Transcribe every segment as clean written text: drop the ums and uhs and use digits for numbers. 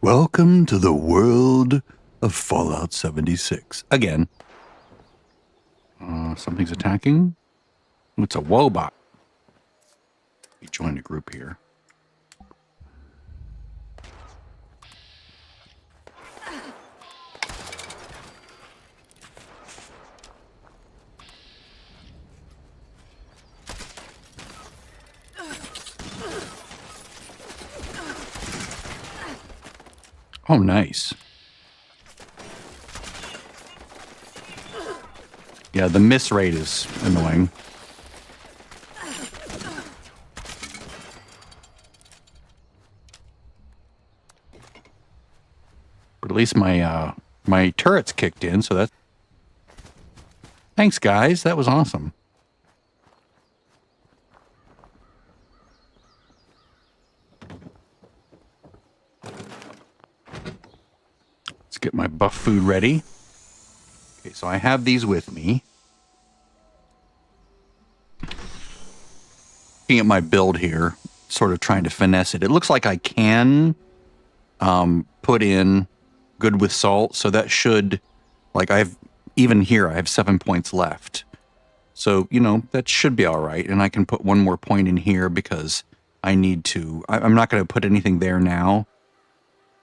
Welcome to the world of Fallout 76. Again. Something's attacking. It's a wobot. We joined a group here. Oh, nice. Yeah, the miss rate is annoying. But at least my my turret's kicked in, so that's... Thanks, guys. That was awesome. Let's get my buff food ready. Okay, so I have these with me. Looking at my build here, sort of trying to finesse it. It looks like I can put in good with salt, so that should, like even here, I have 7 points left. So, you know, that should be all right. And I can put one more point in here because I need to, I'm not going to put anything there now,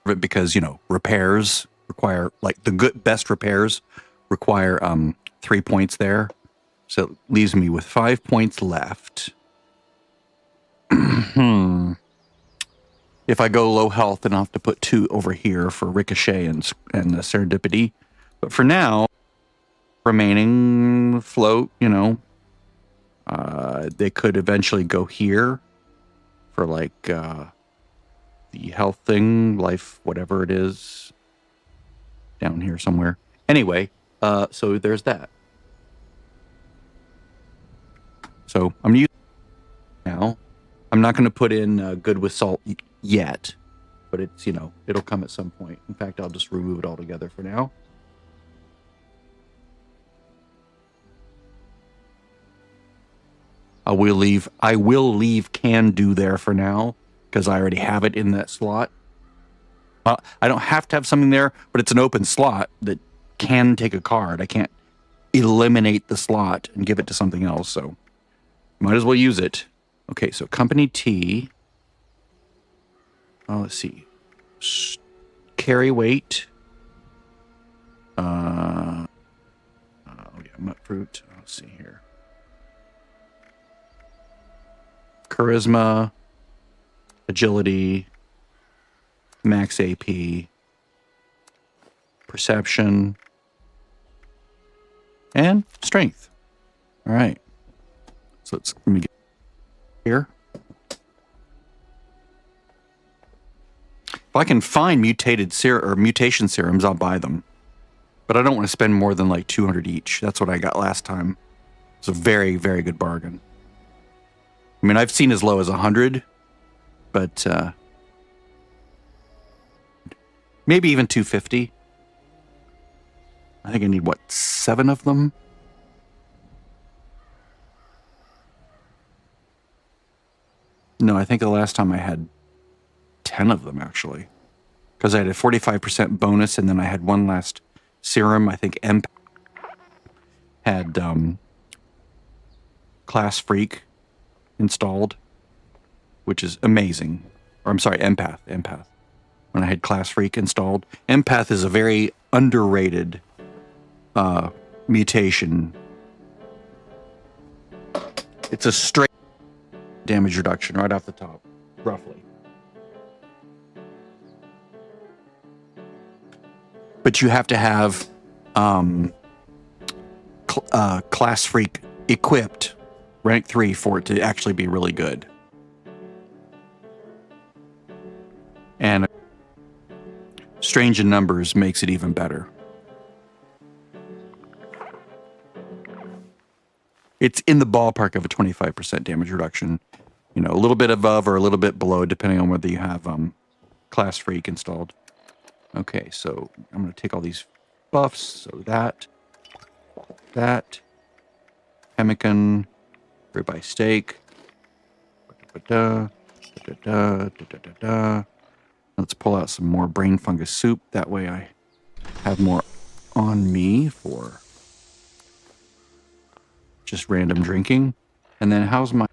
because, you know, repairs require, like the best repairs require 3 points there. So it leaves me with 5 points left. If I go low health, then I'll have to put 2 over here for ricochet and serendipity. But for now, remaining float, you know, they could eventually go here for like the health thing, life, whatever it is, down here somewhere. Anyway, so there's that. So I'm using now. I'm not going to put in good with salt yet, but it's, you know, it'll come at some point. In fact, I'll just remove it altogether for now. I will leave can do there for now because I already have it in that slot. I don't have to have something there, but it's an open slot that can take a card. I can't eliminate the slot and give it to something else, so might as well use it. Okay, so company T. Oh, let's see. Carry weight. Oh yeah, nut fruit. Let's see here. Charisma, agility, max AP, perception, and strength. All right. So let me get here. If I can find mutation serums, I'll buy them. But I don't want to spend more than like 200 each. That's what I got last time. It's a very, very good bargain. I mean, I've seen as low as 100, but maybe even 250. I think I need, what, 7 of them? No, I think the last time I had 10 of them, actually. Because I had a 45% bonus, and then I had one last serum. I think Empath had Class Freak installed, which is amazing. Or I'm sorry, Empath. When I had Class Freak installed. Empath is a very underrated mutation. It's a straight damage reduction right off the top, roughly. But you have to have Class Freak equipped, rank 3, for it to actually be really good. And Strange in Numbers makes it even better. It's in the ballpark of a 25% damage reduction. You know, a little bit above or a little bit below, depending on whether you have Class Freak installed. Okay, so I'm going to take all these buffs. So that, Pemmican, ribeye steak, and Let's pull out some more brain fungus soup. That way I have more on me for just random drinking. And then how's my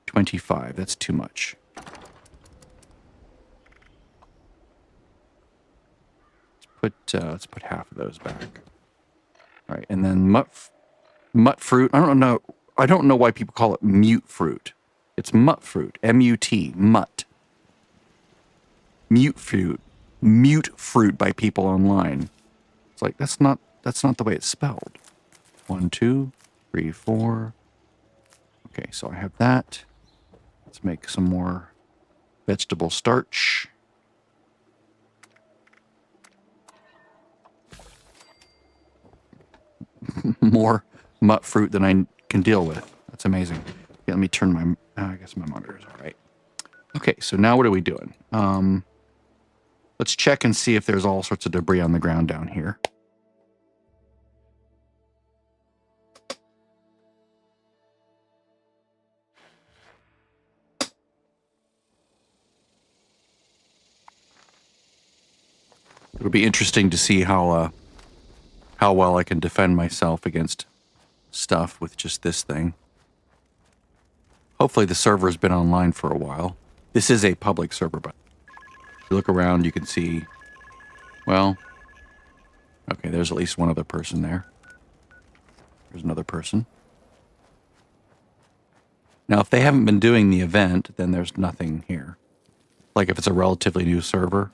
25? That's too much. Let's put half of those back. All right, and then mut fruit. I don't know why people call it mute fruit. It's mut fruit. M-U-T. Mut. Mute fruit by people online. It's like that's not the way it's spelled. 1, 2, 3, 4. Okay, so I have that. Let's make some more vegetable starch. More mut fruit than I can deal with. That's amazing. Yeah, let me turn my, I guess my monitor is all right. Okay, so now what are we doing? Let's check and see if there's all sorts of debris on the ground down here. It'll be interesting to see how well I can defend myself against stuff with just this thing. Hopefully the server's been online for a while. This is a public server, but if you look around, you can see, well, okay, there's at least one other person there. There's another person. Now, if they haven't been doing the event, then there's nothing here. Like if it's a relatively new server,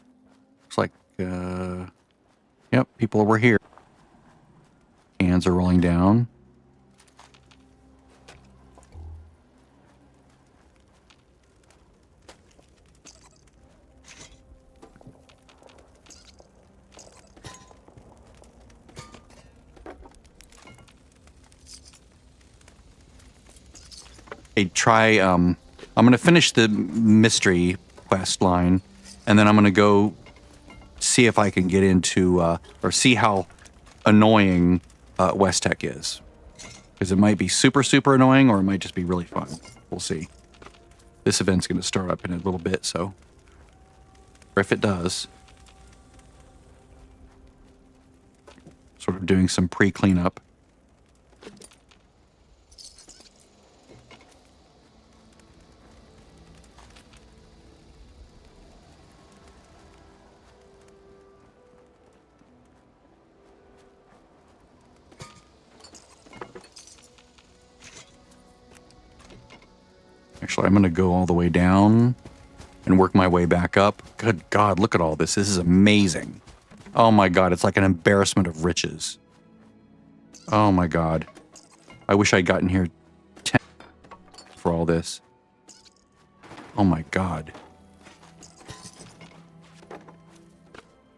it's like, yep, people were here. Hands are rolling down. Hey, try, I'm going to finish the mystery quest line, and then I'm going to go see if I can get into, or see how annoying West Tech is. Because it might be super, super annoying, or it might just be really fun. We'll see. This event's going to start up in a little bit, so. Or if it does. Sort of doing some pre-cleanup. Actually, I'm going to go all the way down and work my way back up. Good God, look at all this. This is amazing. Oh my God, it's like an embarrassment of riches. Oh my God. I wish I'd gotten here 10 for all this. Oh my God.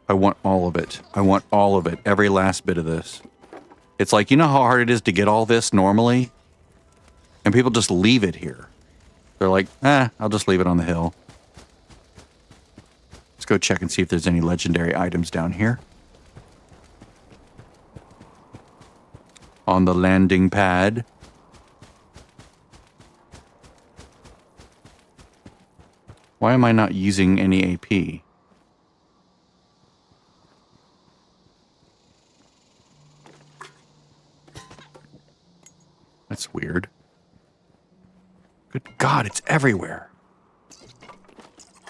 I want all of it. I want all of it. Every last bit of this. It's like, you know how hard it is to get all this normally? And people just leave it here. They're like, I'll just leave it on the hill. Let's go check and see if there's any legendary items down here. On the landing pad. Why am I not using any AP? That's weird. Good God, it's everywhere.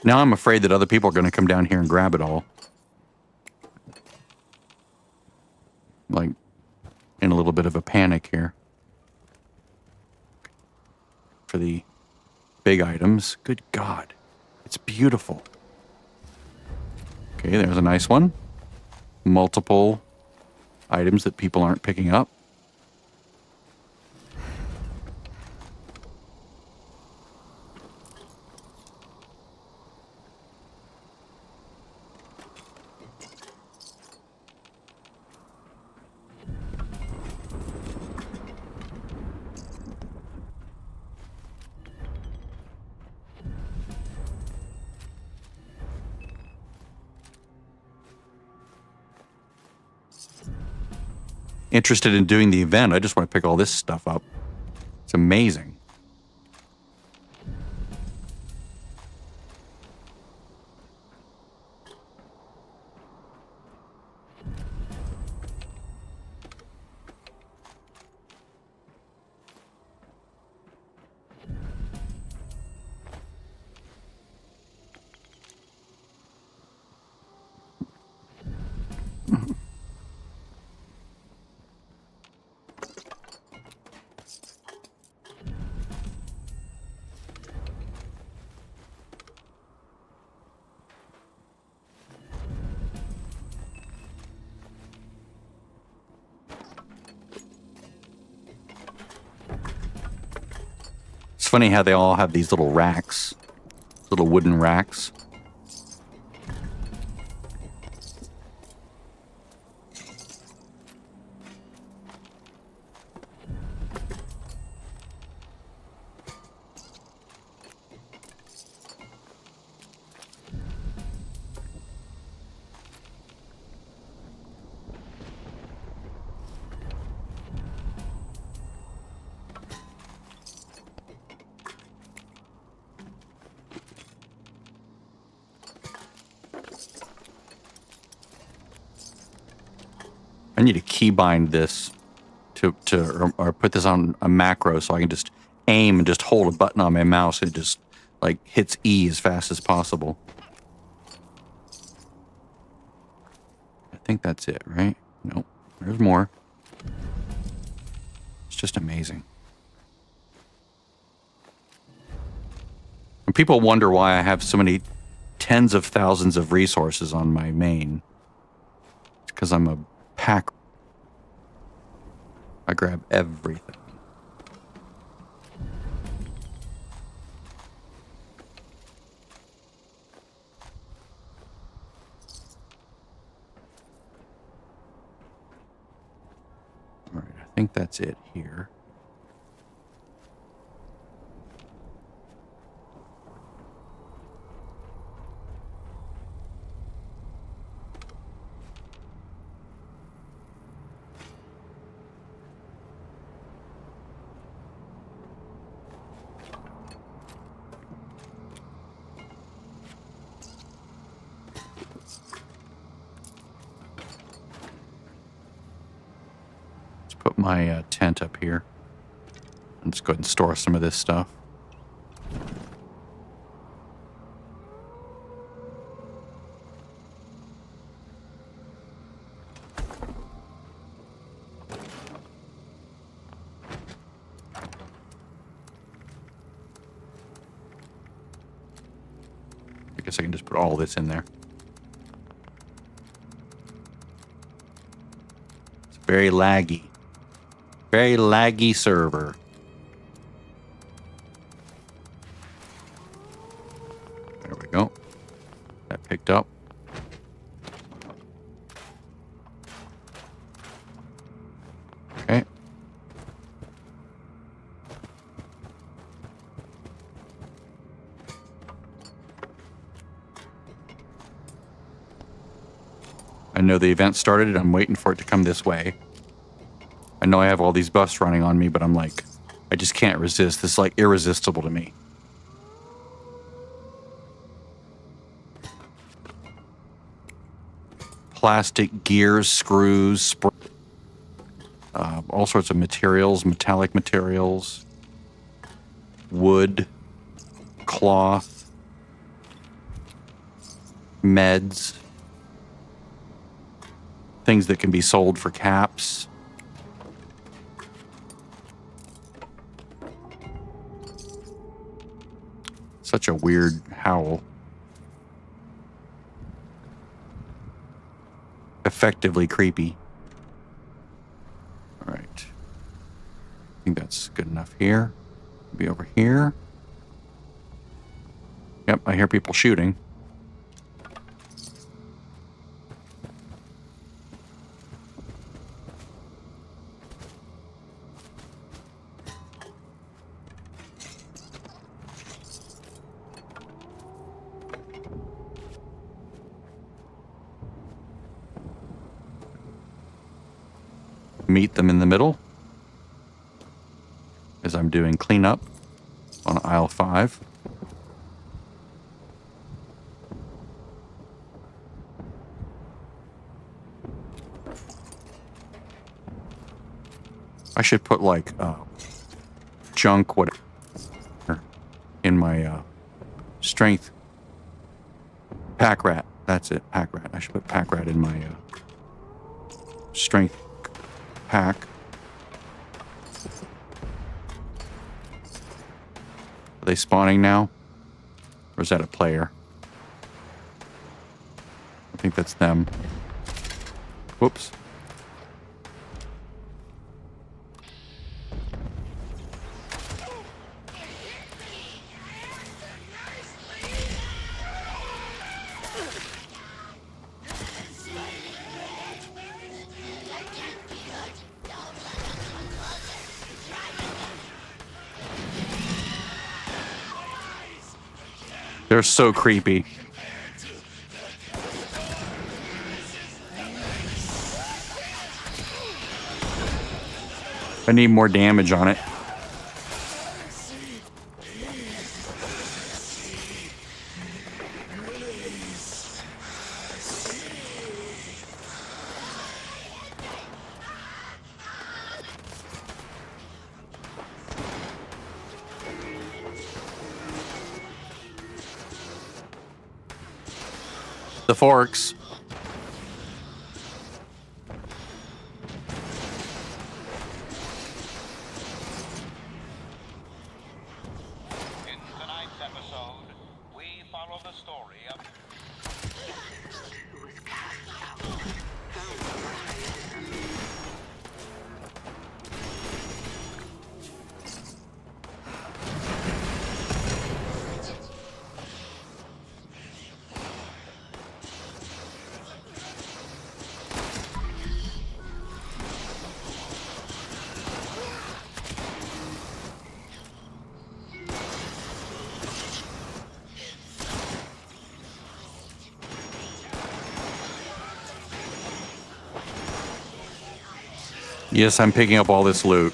Now I'm afraid that other people are going to come down here and grab it all. Like, in a little bit of a panic here. For the big items. Good God. It's beautiful. Okay, there's a nice one. Multiple items that people aren't picking up. Interested in doing the event. I just want to pick all this stuff up. It's amazing. funny how they all have these little racks, little wooden racks. I need to keybind this or put this on a macro so I can just aim and just hold a button on my mouse and it just like hits E as fast as possible. I think that's it, right? Nope. There's more. It's just amazing. And people wonder why I have so many tens of thousands of resources on my main. It's because I'm a pack. I grab everything. All right, I think that's it here. Put my tent up here. And just go ahead and store some of this stuff. I guess I can just put all this in there. It's very laggy. Very laggy server. There we go. That picked up. Okay. I know the event started. I'm waiting for it to come this way. I know I have all these buffs running on me, but I'm like, I just can't resist. This is like irresistible to me. Plastic gears, screws, all sorts of materials, metallic materials, wood, cloth, meds, things that can be sold for caps. Such a weird howl. Effectively creepy. All right. I think that's good enough here. Be over here. Yep, I hear people shooting. Meet them in the middle as I'm doing cleanup on aisle 5. I should put like junk whatever in my strength pack rat. That's it, pack rat. I should put pack rat in my strength pack. Are they spawning now? Or is that a player? I think that's them. Whoops. They're so creepy. I need more damage on it. The forks. In tonight's episode, we follow the story of Yes, I'm picking up all this loot.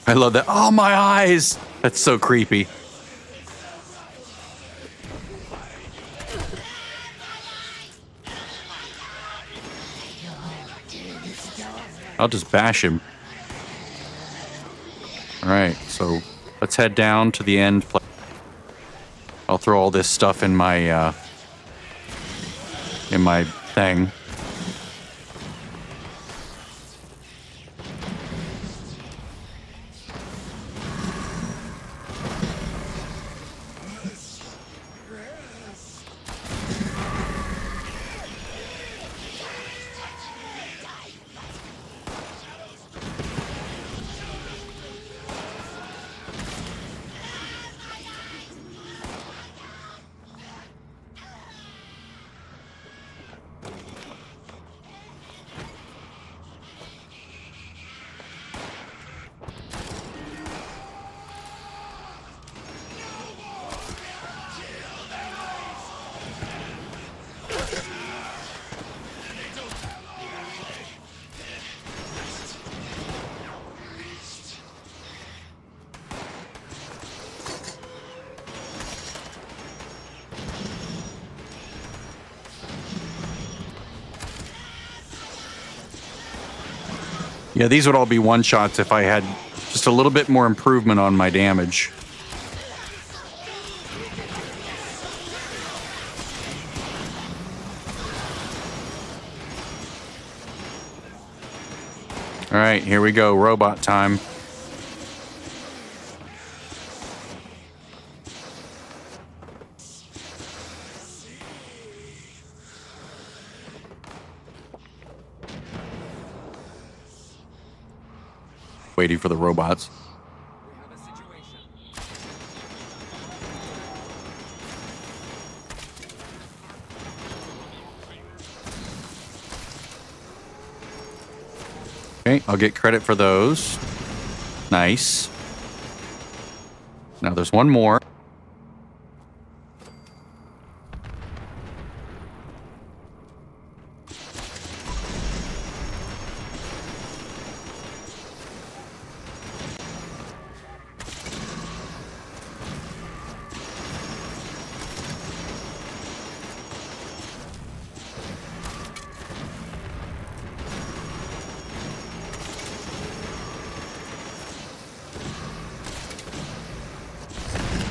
I love that. Oh, my eyes! That's so creepy. I'll just bash him. All right, so let's head down to the end. I'll throw all this stuff in my thing. Yeah, these would all be one-shots if I had just a little bit more improvement on my damage. All right, here we go. Robot time. Waiting for the robots. Okay, I'll get credit for those. Nice. Now there's one more.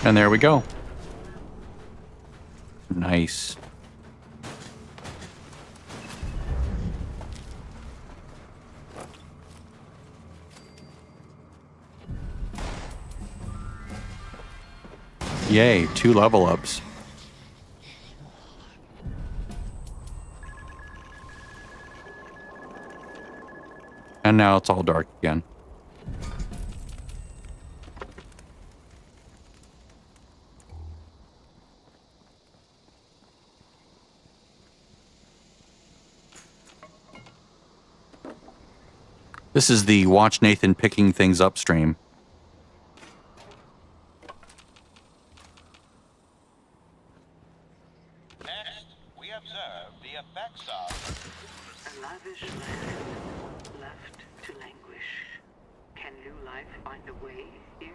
And there we go. Nice. Yay, 2 level ups. And now it's all dark again. This is the Watch Nathan picking things up stream. Next, we observe the effects of A lavish land left to languish. Can new life find a way here?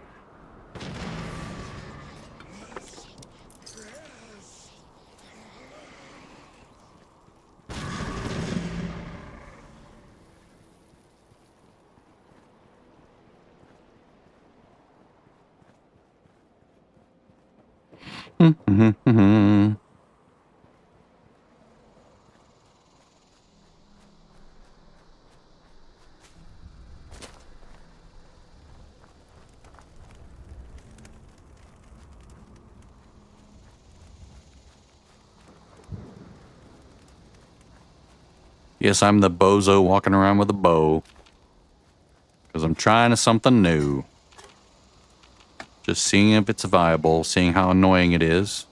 Yes, I'm the bozo walking around with a bow. Because I'm trying something new. Just seeing if it's viable, seeing how annoying it is.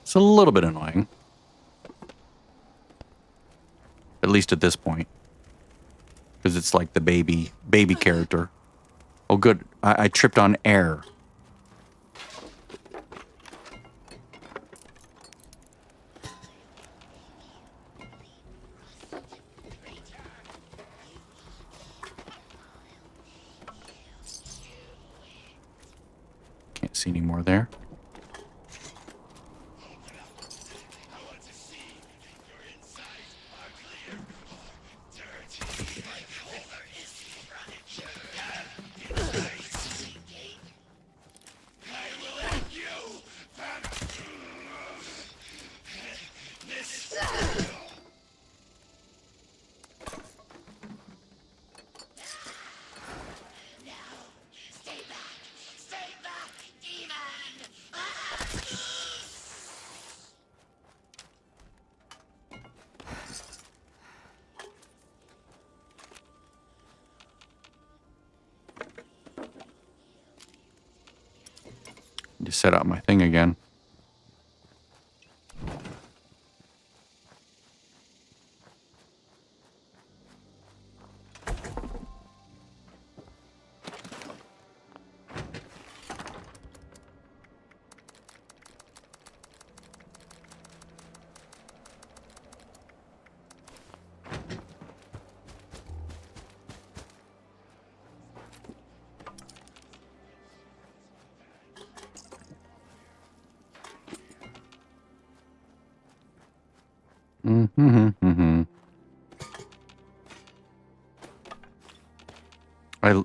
It's a little bit annoying. At least at this point. Because it's like the baby character. Oh good, I tripped on air. Can't see any more there. Just set up my thing again.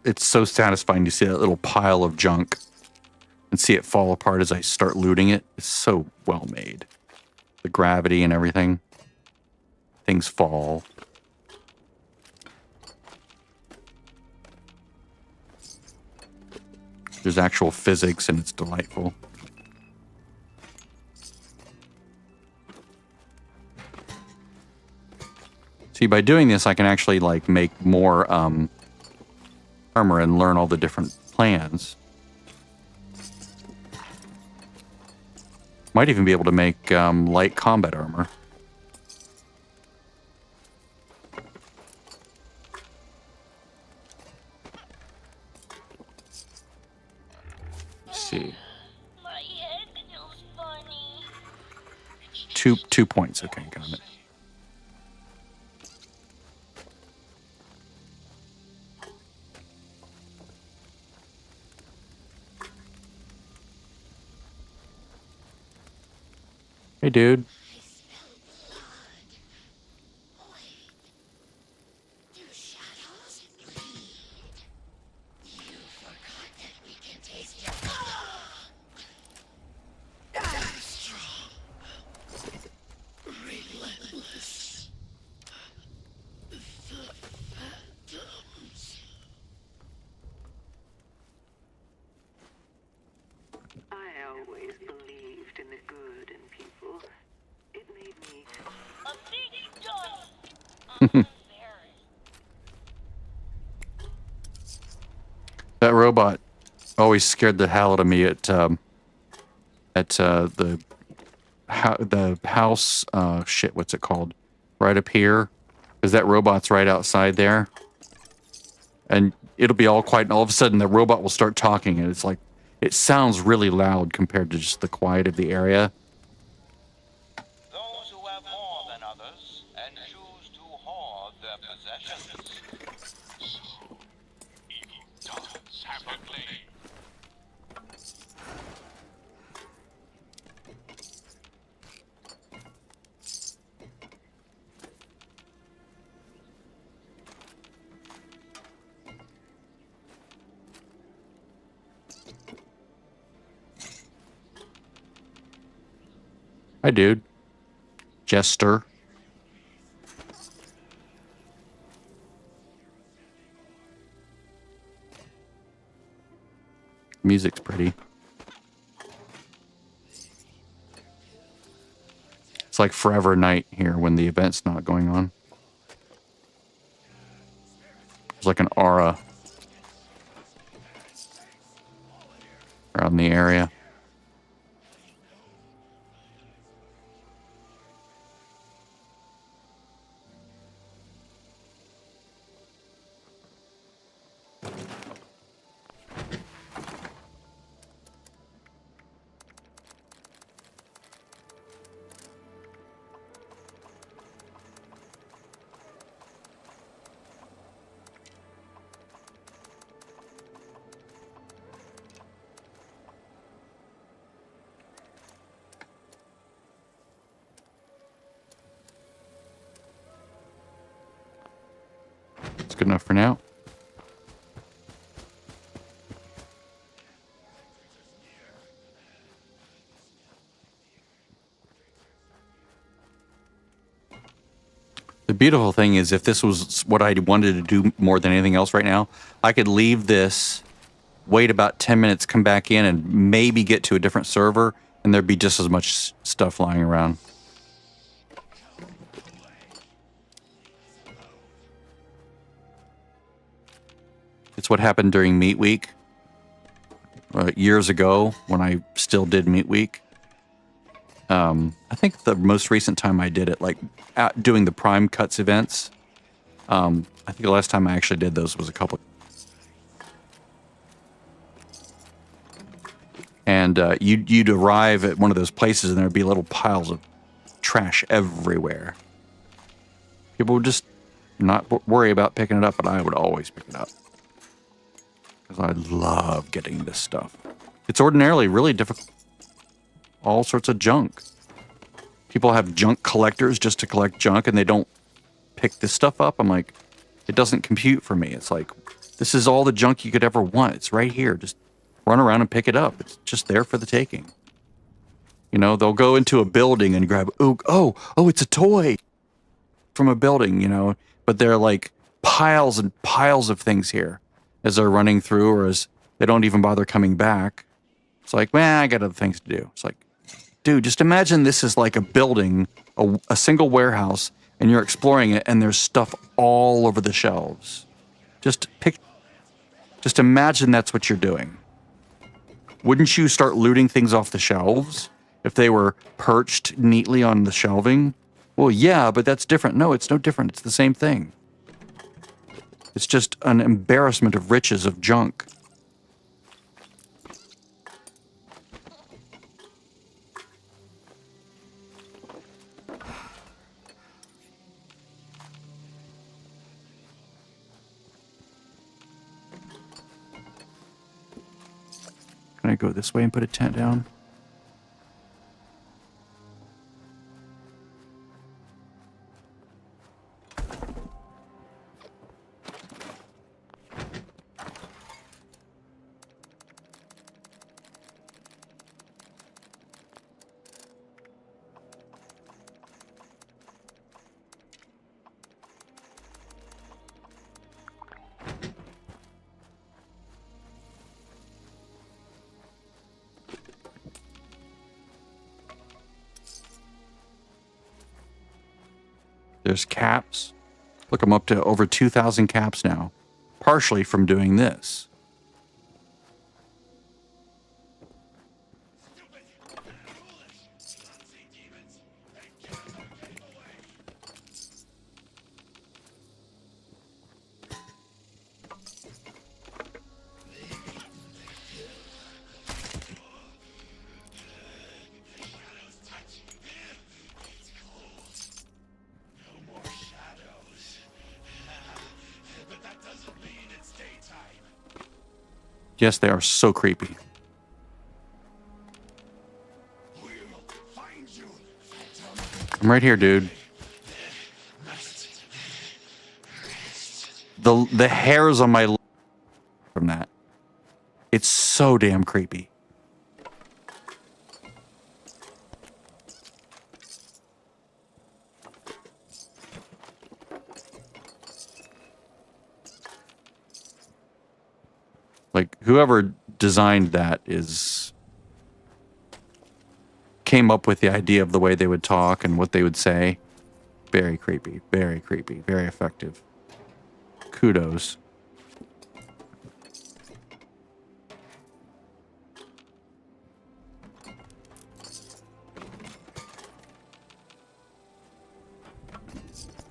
It's so satisfying to see that little pile of junk and see it fall apart as I start looting it. It's so well made. The gravity and everything. Things fall. There's actual physics and it's delightful. See, by doing this, I can actually like make more armor and learn all the different plans. Might even be able to make light combat armor. Let's see. My head feels funny. 2 points. Okay, got it. Hey, dude. I always believed in the good in people. It made me A big dog. I'm embarrassed. That robot always scared the hell out of me at the house. Shit, what's it called? Right up here, because that robot's right outside there. and it'll be all quiet, and all of a sudden the robot will start talking, and it's like, it sounds really loud compared to just the quiet of the area. Those who have more than others and choose to hoard their possessions. So, evil does have a claim. Hi, dude. Jester. Music's pretty. It's like forever night here when the event's not going on. There's like an aura around the area. It's good enough for now. The beautiful thing is, if this was what I wanted to do more than anything else right now, I could leave this, wait about 10 minutes, come back in, and maybe get to a different server, and there'd be just as much stuff lying around. It's what happened during Meat Week years ago when I still did Meat Week. I think the most recent time I did it, like doing the Prime Cuts events, I think the last time I actually did those was a couple. And you'd arrive at one of those places and there'd be little piles of trash everywhere. People would just not worry about picking it up, but I would always pick it up. Because I love getting this stuff. It's ordinarily really difficult. All sorts of junk. People have junk collectors just to collect junk, and they don't pick this stuff up. I'm like, it doesn't compute for me. It's like, this is all the junk you could ever want. It's right here. Just run around and pick it up. It's just there for the taking. You know, they'll go into a building and grab, oh, it's a toy from a building, you know, but they're like piles and piles of things here as they're running through, or as they don't even bother coming back. It's like, man, I got other things to do. It's like, dude, just imagine this is like a building, a single warehouse, and you're exploring it, and there's stuff all over the shelves. Just imagine that's what you're doing. Wouldn't you start looting things off the shelves if they were perched neatly on the shelving? Well, yeah, but that's different. No, it's no different. It's the same thing. It's just an embarrassment of riches of junk. Can I go this way and put a tent down? There's caps. Look, I'm up to over 2,000 caps now, partially from doing this. Yes, they are so creepy. I'm right here, dude. The hairs on my from that. It's so damn creepy. Like, whoever designed that came up with the idea of the way they would talk and what they would say. Very creepy, very effective. Kudos.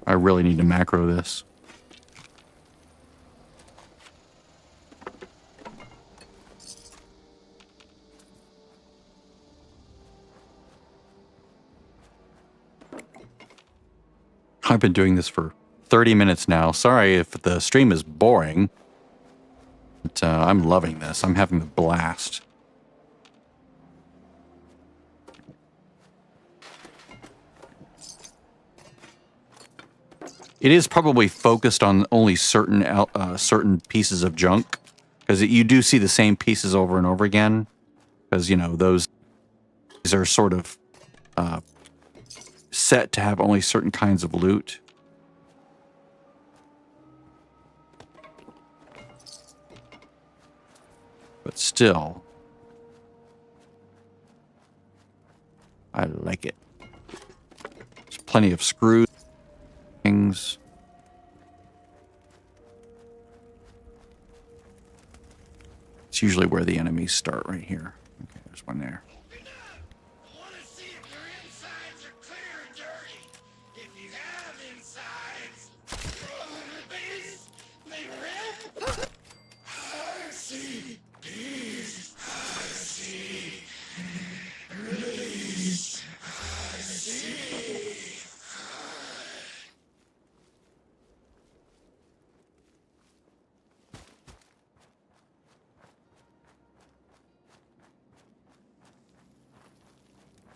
I really need to macro this. I've been doing this for 30 minutes now. Sorry if the stream is boring, but I'm loving this. I'm having a blast. It is probably focused on only certain pieces of junk, because you do see the same pieces over and over again, because, you know, these are sort of set to have only certain kinds of loot. But still, I like it. There's plenty of screws, things. It's usually where the enemies start, right here. Okay, there's one there.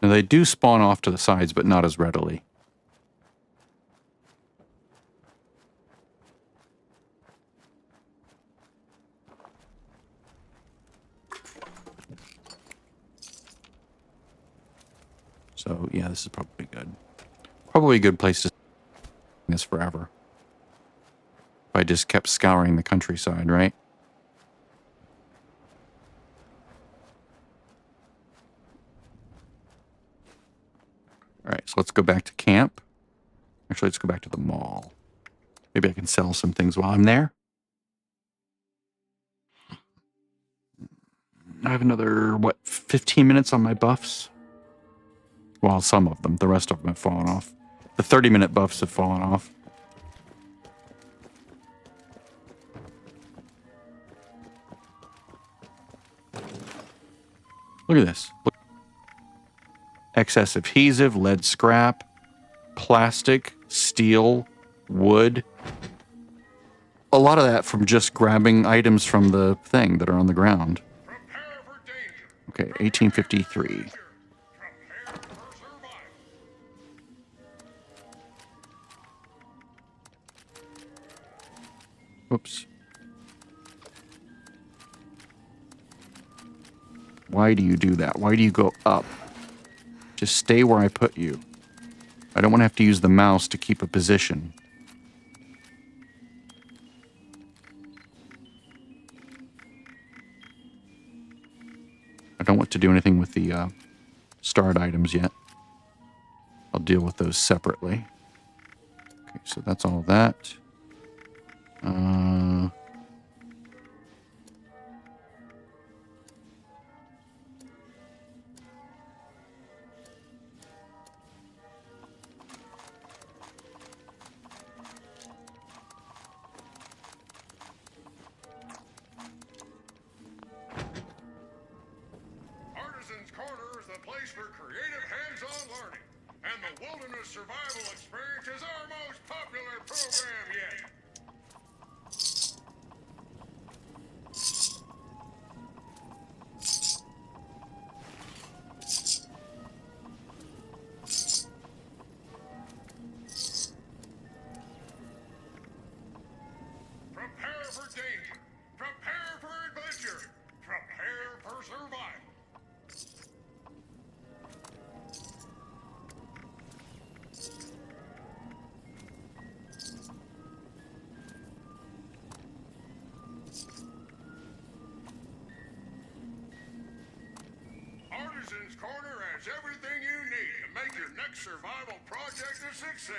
Now, they do spawn off to the sides, but not as readily. So, yeah, this is probably good. Probably a good place to this forever. If I just kept scouring the countryside, right? All right, so let's go back to camp. Actually, let's go back to the mall. Maybe I can sell some things while I'm there. I have another, what, 15 minutes on my buffs? Well, some of them. The rest of them have fallen off. The 30-minute buffs have fallen off. Look at this. Look. Excess adhesive, lead scrap, plastic, steel, wood. A lot of that from just grabbing items from the thing that are on the ground. Okay, 1853. Whoops. Why do you do that? Why do you go up? Just stay where I put you. I don't want to have to use the mouse to keep a position. I don't want to do anything with the starred items yet. I'll deal with those separately. Okay, so that's all of that. Artisans Corner is the place for creative hands-on learning, and the Wilderness Survival Experience is our most popular program yet. Citizen's Corner has everything you need to make your next survival project a success.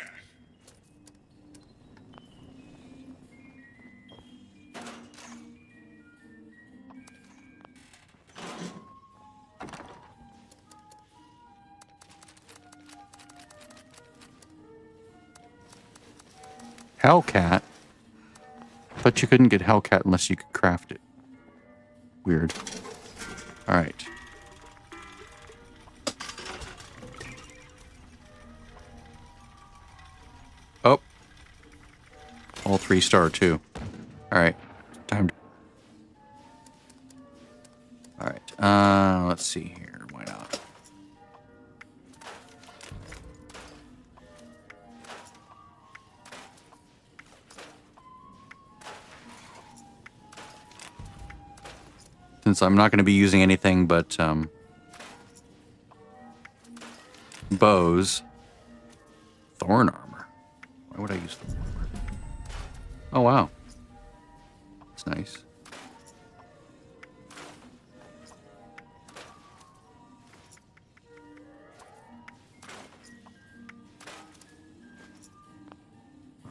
Hellcat? But you couldn't get Hellcat unless you could craft it. Weird. Alright. Oh. All 3-star too. Alright. Time to... Alright. Let's see here. Why not? Since I'm not going to be using anything but bows. Thorn armor. Why would I use thorn armor? Oh, wow. That's nice.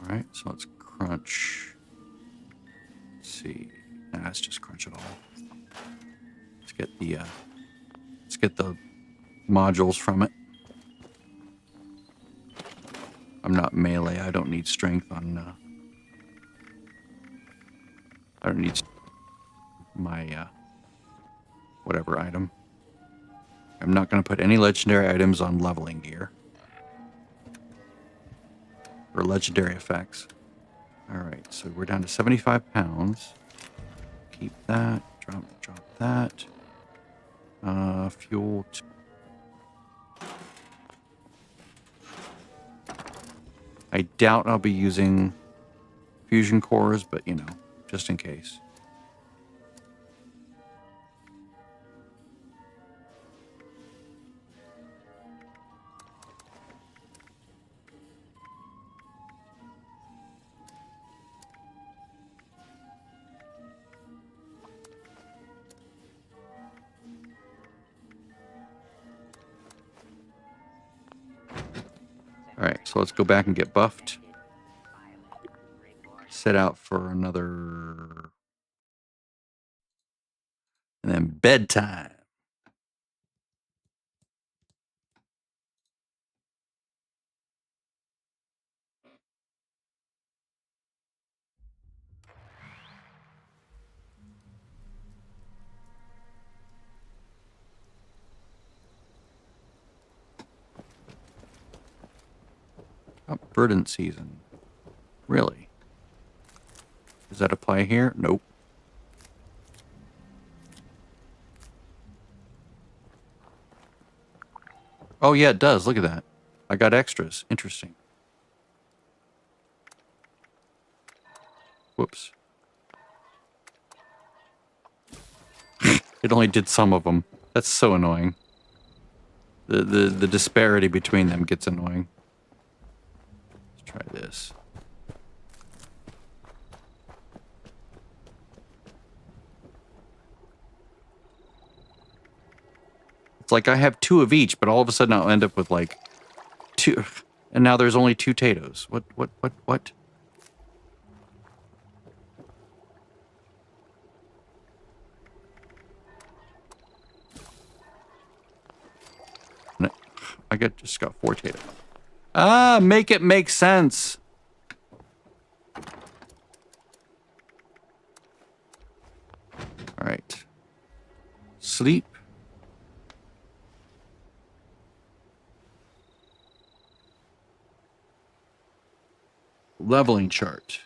Alright, so let's crunch. Let's see. Nah, let's just crunch it all. Let's get the modules from it. I'm not melee. I don't need strength on. I don't need my whatever item. I'm not going to put any legendary items on leveling gear or legendary effects. All right, so we're down to 75 pounds. Keep that. Drop that. Fuel. I doubt I'll be using fusion cores, but you know, just in case. Alright, so let's go back and get buffed. Set out for another... And then bedtime. Oh, verdant season. Really? Does that apply here? Nope. Oh, yeah, it does. Look at that. I got extras. Interesting. Whoops. It only did some of them. That's so annoying. The disparity between them gets annoying. Let's try this. It's like I have 2 of each, but all of a sudden I'll end up with like 2. And now there's only 2 potatoes. What? Just got 4 potatoes. Ah, make it make sense. All right. Sleep. Leveling chart.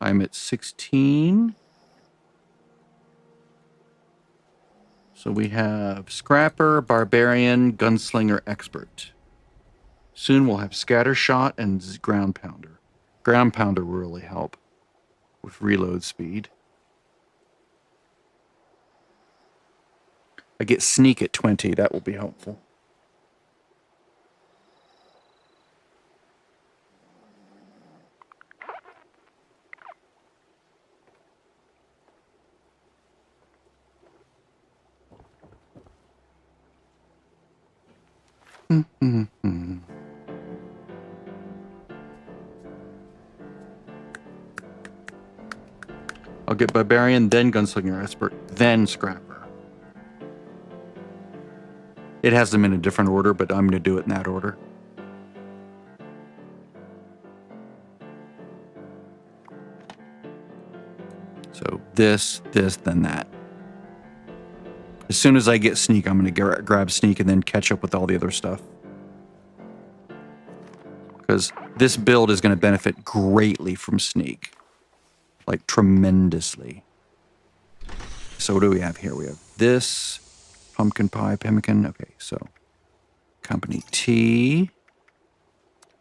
I'm at 16. So we have Scrapper, Barbarian, Gunslinger, Expert. Soon we'll have Scattershot and Ground Pounder. Ground Pounder will really help with reload speed. I get Sneak at 20. That will be helpful. I'll get Barbarian, then Gunslinger Expert, then Scrapper. It has them in a different order, but I'm going to do it in that order. So this, then that. As soon as I get Sneak, I'm going to grab Sneak and then catch up with all the other stuff. Because this build is going to benefit greatly from Sneak. Like, tremendously. So what do we have here? We have this. Pumpkin pie, pemmican. Okay, so company tea.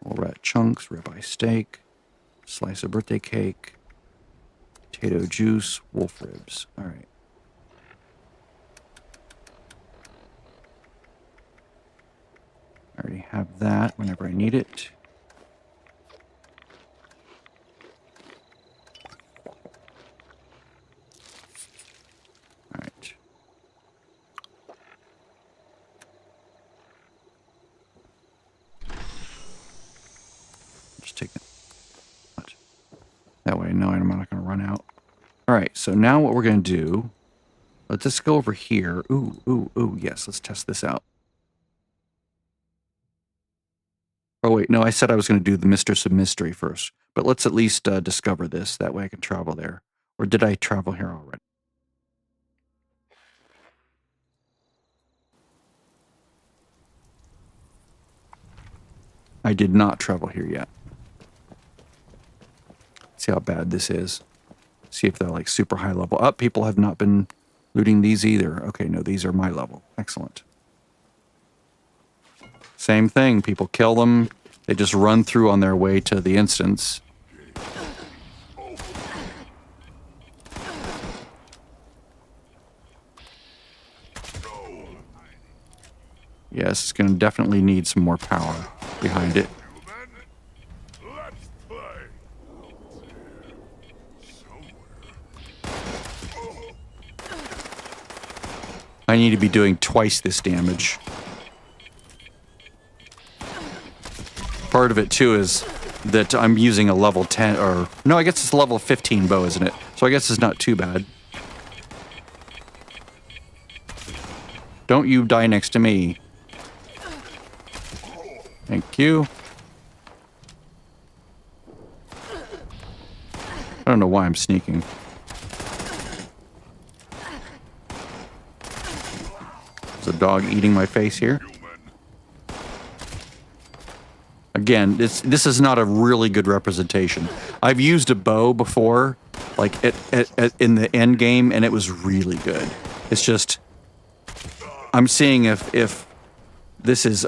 All rat chunks, ribeye steak. Slice of birthday cake. Potato juice, wolf ribs. All right. I already have that whenever I need it. All right. Just take it. That way I know I'm not going to run out. All right, so now what we're going to do, let's just go over here. Ooh, yes, let's test this out. Oh, wait, no, I said I was going to do the Mistress of Mystery first. But let's at least discover this. That way I can travel there. Or did I travel here already? I did not travel here yet. See how bad this is. See if they're like super high level. Up, people have not been looting these either. Okay, no, these are my level. Excellent. Same thing. People kill them. They just run through on their way to the instance. Yes, it's going to definitely need some more power behind it. Let's play. I need to be doing twice this damage. Part of it, too, is that I'm using a level 10, or... No, I guess it's a level 15 bow, isn't it? So I guess it's not too bad. Don't you die next to me. Thank you. I don't know why I'm sneaking. There's a dog eating my face here. Again, this is not a really good representation. I've used a bow before, like in the end game, and it was really good. It's just, I'm seeing if this is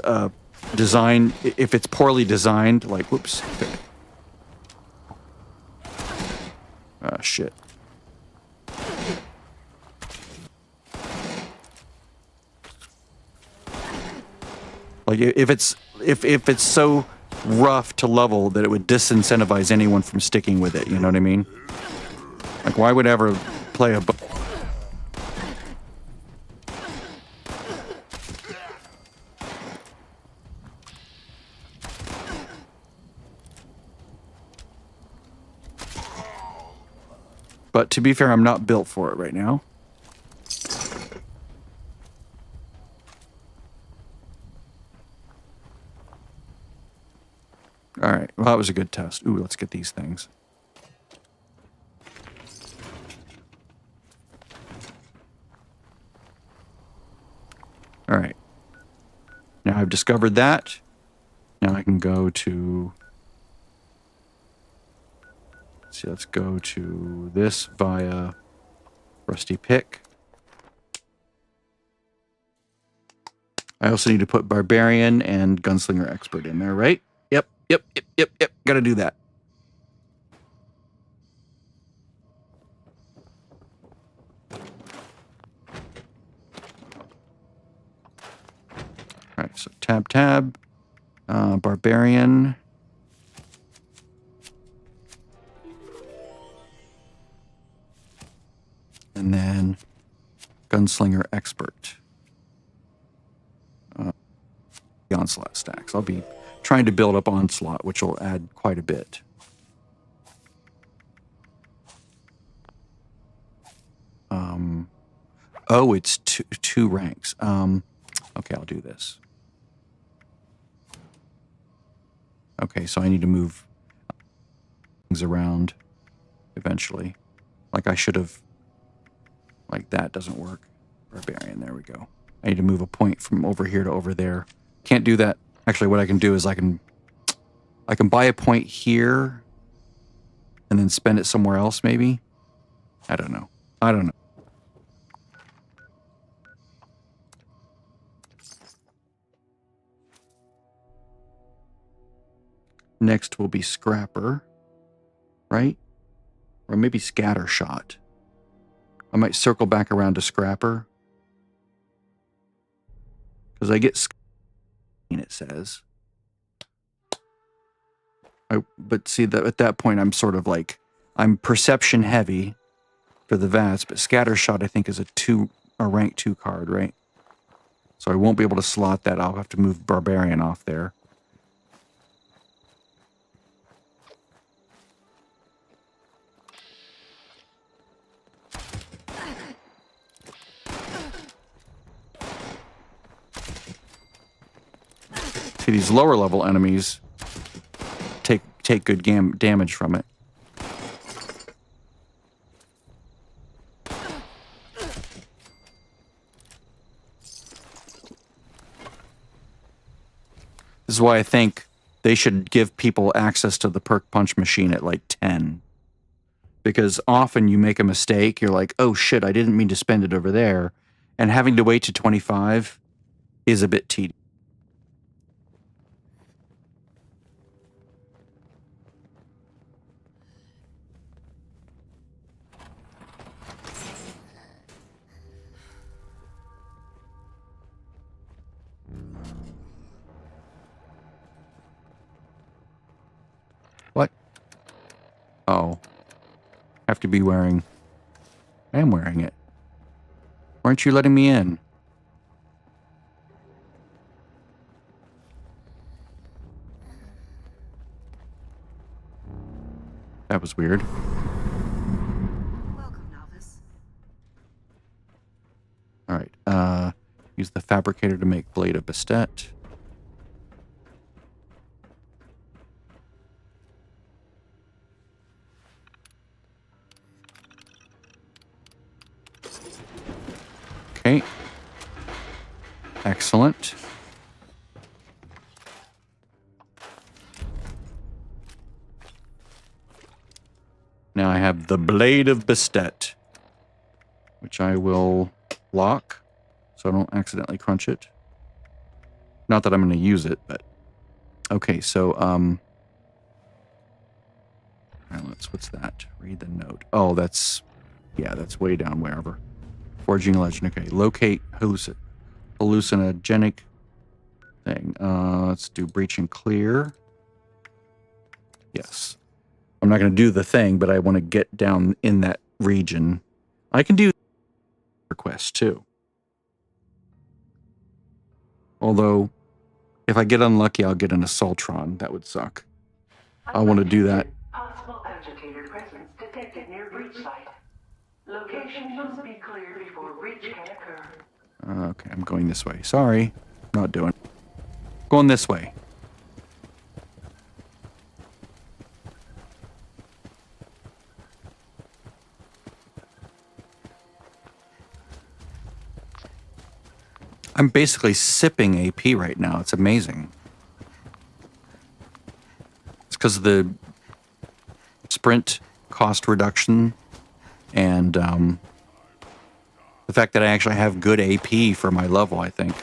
designed, if it's poorly designed, like, whoops. Okay. Ah, shit. Like, if it's so rough to level that it would disincentivize anyone from sticking with it, you know what I mean? Like, why would I ever play a bow? But to be fair, I'm not built for it right now. All right, well, that was a good test. Ooh, let's get these things. All right. Now I've discovered that. Now I can go to... Let's see, let's go to this via Rusty Pick. I also need to put Barbarian and Gunslinger Expert in there, right? Yep. Gotta do that. All right, so tab, Barbarian. And then Gunslinger Expert. the onslaught stacks. I'll be trying to build up onslaught, which will add quite a bit. Oh, it's two ranks. Okay, I'll do this. Okay, so I need to move things around eventually. Like I should have. Like that doesn't work. Barbarian, there we go. I need to move a point from over here to over there. Can't do that. Actually, what I can do is I can buy a point here and then spend it somewhere else, maybe. I don't know. Next will be Scrapper, right? Or maybe Scatter Shot. I might circle back around to Scrapper. Because I get it says. But see, that at that point, I'm sort of like, I'm perception heavy for the VATS, but Scatter Shot, I think, is a rank 2 card, right? So I won't be able to slot that. I'll have to move Barbarian off there. See, these lower level enemies take good damage from it. This is why I think they should give people access to the perk punch machine at like 10. Because often you make a mistake, you're like, oh shit, I didn't mean to spend it over there. And having to wait to 25 is a bit tedious. What? Oh. Have to be wearing... I am wearing it. Why aren't you letting me in? That was weird. Welcome, novice. Alright, use the fabricator to make Blade of Bastet. Okay. Excellent. Now I have the Blade of Bastet, which I will lock so I don't accidentally crunch it. Not that I'm going to use it, but... Okay, so, what's that? Read the note. Oh, that's... Yeah, that's way down wherever. Forging a legend. Okay, locate hallucinogenic thing. Let's do breach and clear. Yes. I'm not going to do the thing, but I want to get down in that region. I can do requests too. Although, if I get unlucky, I'll get an Assaultron. That would suck. I want to do that. Possible agitator presence detected near breach site. Location must be cleared before breach can occur. Okay, I'm going this way. Sorry. Not doing it. Going this way. I'm basically sipping AP right now. It's amazing. It's because of the sprint cost reduction and the fact that I actually have good AP for my level, I think.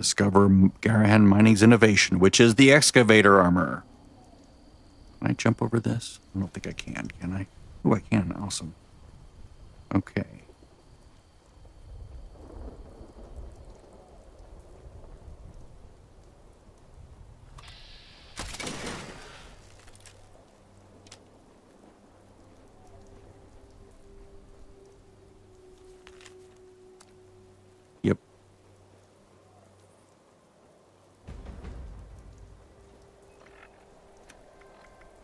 Discover Garahan Mining's innovation, which is the excavator armor. Can I jump over this? I don't think I can I? Oh, I can. Awesome. Okay. Yep.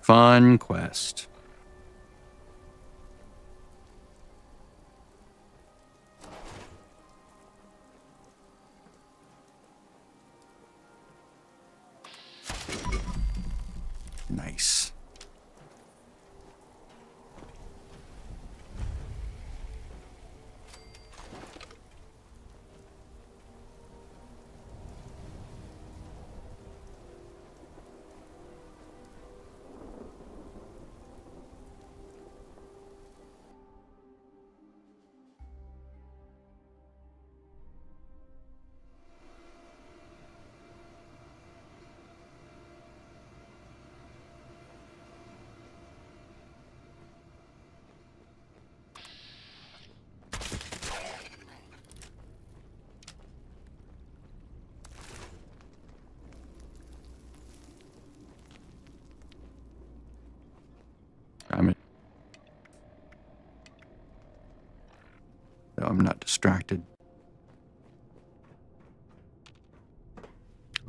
Fun quest. Nice. I'm not distracted.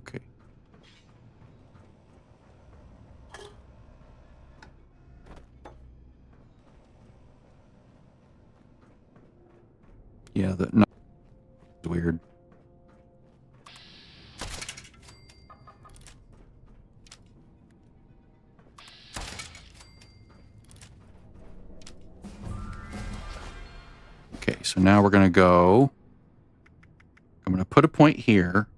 Okay. Yeah, that no, weird. Okay, so now we're going to go. I'm going to put a point here.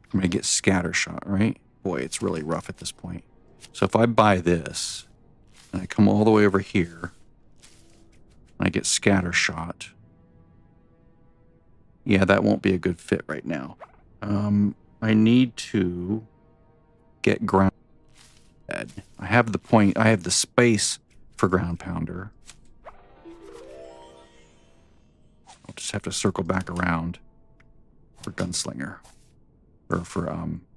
I'm going to get scatter shot, right? Boy, it's really rough at this point. So if I buy this, and I come all the way over here, and I get scatter shot. Yeah, that won't be a good fit right now. I need to get ground. I have the point. I have the space for ground pounder. I'll just have to circle back around for gunslinger, or for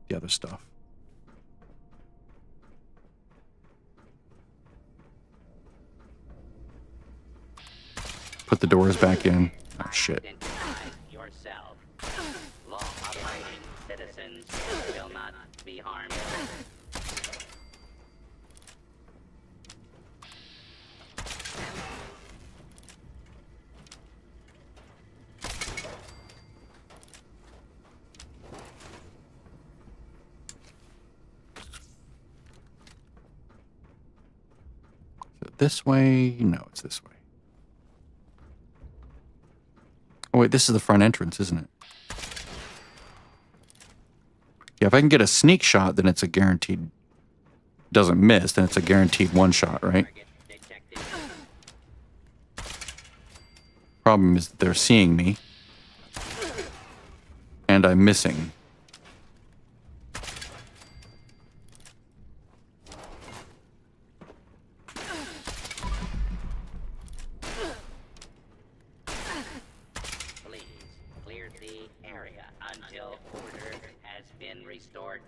the other stuff. Put the doors back in. Oh shit. Yourself. Law-abiding citizens will not be harmed. So this way? No, it's this way. Oh wait, this is the front entrance, isn't it? Yeah, if I can get a sneak shot, then it's a guaranteed... Doesn't miss, then it's a guaranteed one shot, right? Problem is that they're seeing me. And I'm missing. Please clear the area until order has been restored.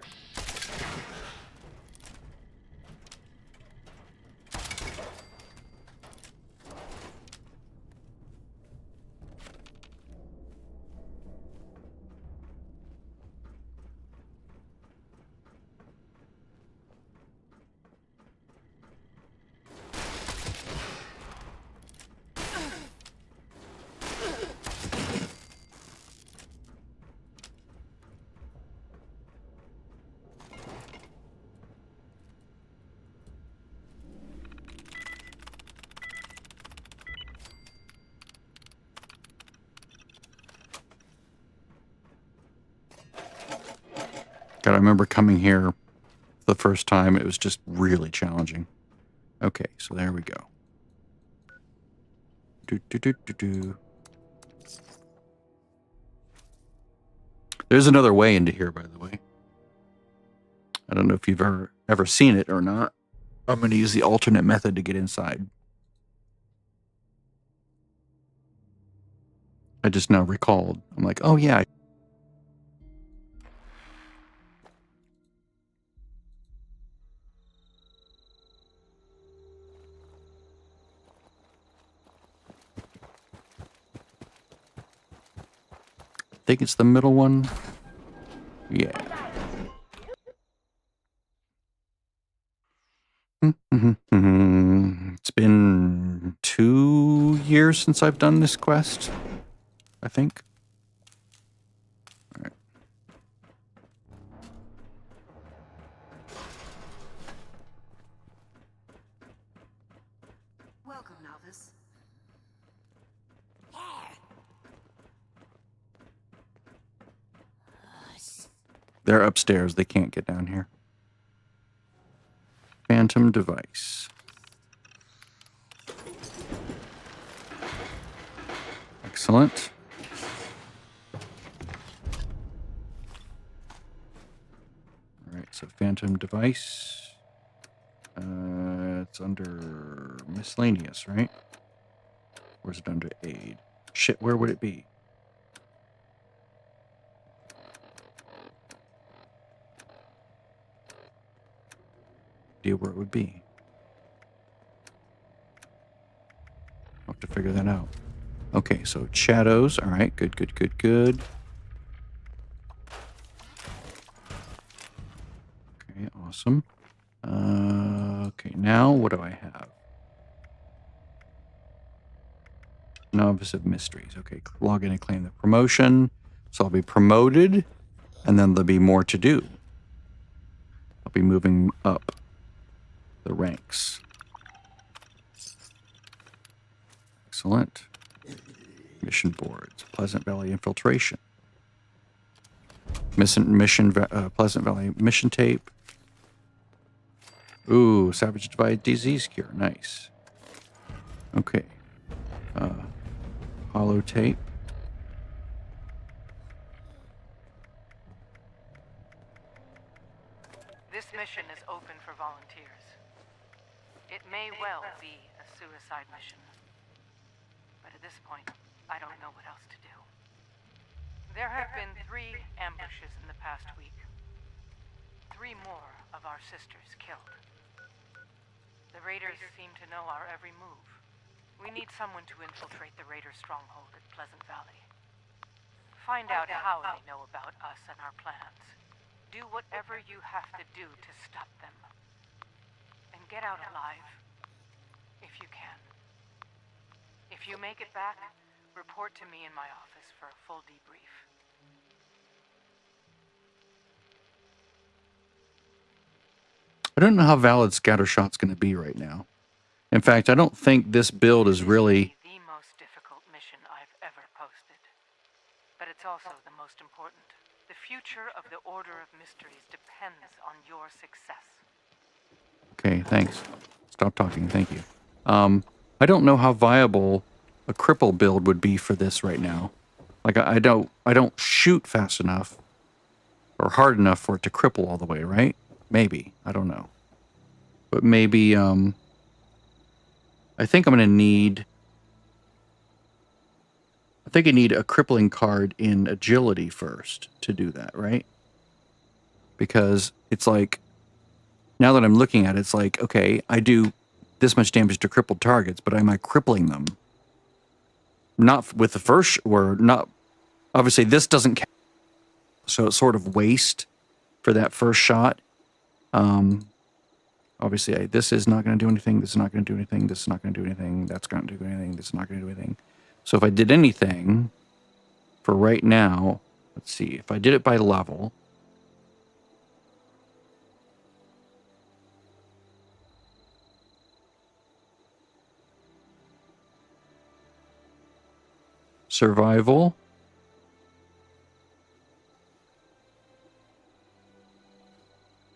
God, I remember coming here the first time. It was just really challenging. Okay, so there we go. Do, do, do, do, do. There's another way into here, by the way. I don't know if you've ever seen it or not. I'm going to use the alternate method to get inside. I just now recalled. I'm like, oh yeah. I think it's the middle one. Yeah. It's been 2 years since I've done this quest, I think. All right. Welcome, novice. They're upstairs. They can't get down here. Phantom device. Excellent. All right, so phantom device. It's under miscellaneous, right? Or is it under aid? Shit, where would it be? Idea where it would be. I'll have to figure that out. Okay, so shadows. All right, good, good, good, good. Okay, awesome. Okay, now what do I have? Novice of Mysteries. Okay, log in and claim the promotion. So I'll be promoted, and then there'll be more to do. I'll be moving up the ranks. Excellent. Mission boards. Pleasant Valley infiltration. Pleasant Valley mission tape. Ooh, Savage Divide disease cure. Nice. Okay. Hollow tape. This mission is open for volunteers. It may well be a suicide mission. But at this point, I don't know what else to do. There have been 3 ambushes in the past week. 3 more of our sisters killed. The raiders seem to know our every move. We need someone to infiltrate the raider stronghold at Pleasant Valley. Find out how they know about us and our plans. Do whatever you have to do to stop them. And get out alive, if you can. If you make it back, report to me in my office for a full debrief. I don't know how valid Scattershot's going to be right now. In fact, I don't think this build is really... The most difficult mission I've ever posted. But it's also the most important. The future of the Order of Mysteries depends on your success. Okay, thanks. Stop talking, thank you. I don't know how viable a cripple build would be for this right now. Like, I don't shoot fast enough or hard enough for it to cripple all the way, right? Maybe. I don't know. But maybe, I think I'm going to need... I think I need a crippling card in agility first to do that, right? Because it's like, now that I'm looking at it, it's like, okay, I do this much damage to crippled targets, but am I crippling them? Not with the first, or not, obviously this doesn't count, so it's sort of waste for that first shot. Obviously, this is not going to do anything, this is not going to do anything, this is not going to do anything, that's going to do anything, this is not going to do anything. So if I did anything for right now, let's see, if I did it by level, survival,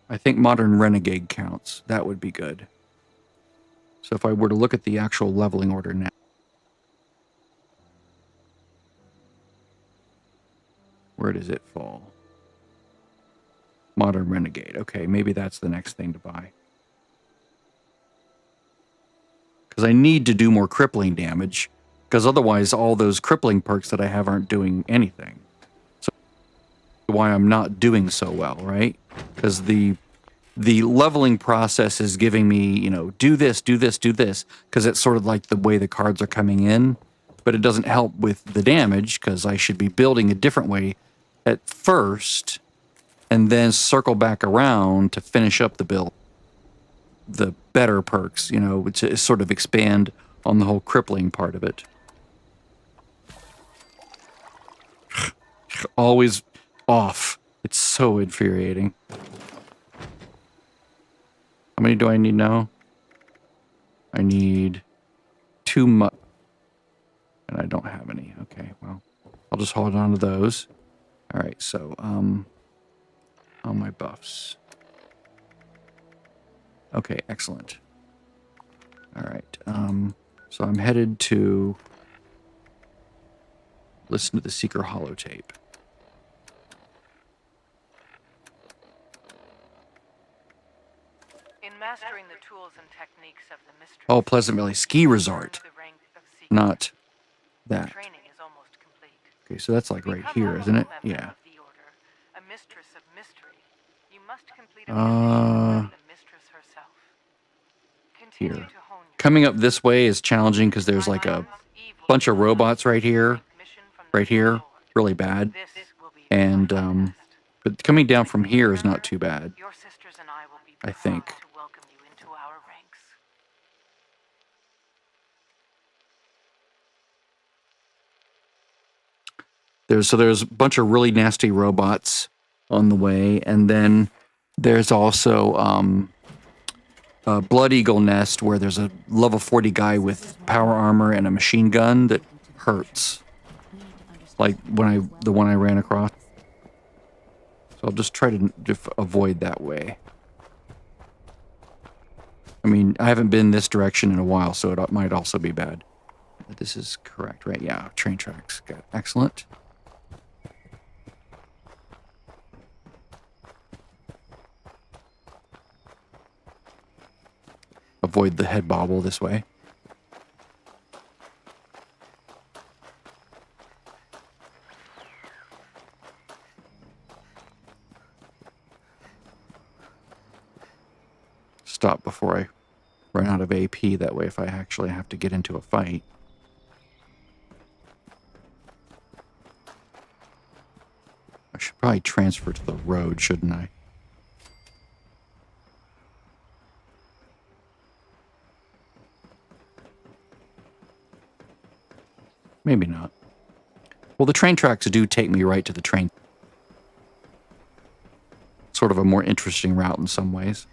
I think Modern Renegade counts. That would be good. So if I were to look at the actual leveling order now, Where does it fall? Modern Renegade. Okay, maybe that's the next thing to buy. Because I need to do more crippling damage. Because otherwise, all those crippling perks that I have aren't doing anything. So why I'm not doing so well, right? Because the leveling process is giving me, you know, do this, do this, do this. Because it's sort of like the way the cards are coming in. But it doesn't help with the damage, because I should be building a different way at first, and then circle back around to finish up the build. The better perks, you know, to sort of expand on the whole crippling part of it. Always off. It's so infuriating. How many do I need now? I need 2 and I don't have any. Okay, well, I'll just hold on to those. All right, so on my buffs. Okay, excellent. All right, so I'm headed to listen to the Seeker holotape. In mastering the tools and techniques of the mistress, Oh, Pleasant Valley Ski Resort, the rank of seeker. not that. Training is almost complete. Okay, so that's like right Become here, a isn't it? full member Yeah. of the order, a mistress of mystery. You must complete a mission with the mistress herself. Continue Here. to hone your Coming up this way is challenging because there's like a bunch of robots right here, really bad. This will be And but coming down from here is not too bad. your sisters and I will be I think. proud to welcome you into our ranks. There's a bunch of really nasty robots on the way, and then there's also a Blood Eagle nest where there's a level 40 guy with power armor and a machine gun that hurts. Like the one I ran across. So I'll just try to avoid that way. I mean, I haven't been this direction in a while, so it might also be bad. But this is correct, right? Yeah, train tracks. Got it. Excellent. Avoid the head bobble this way. Stop before I run out of AP, that way if I actually have to get into a fight. I should probably transfer to the road, shouldn't I? Maybe not. Well, the train tracks do take me right to the train. Sort of a more interesting route in some ways.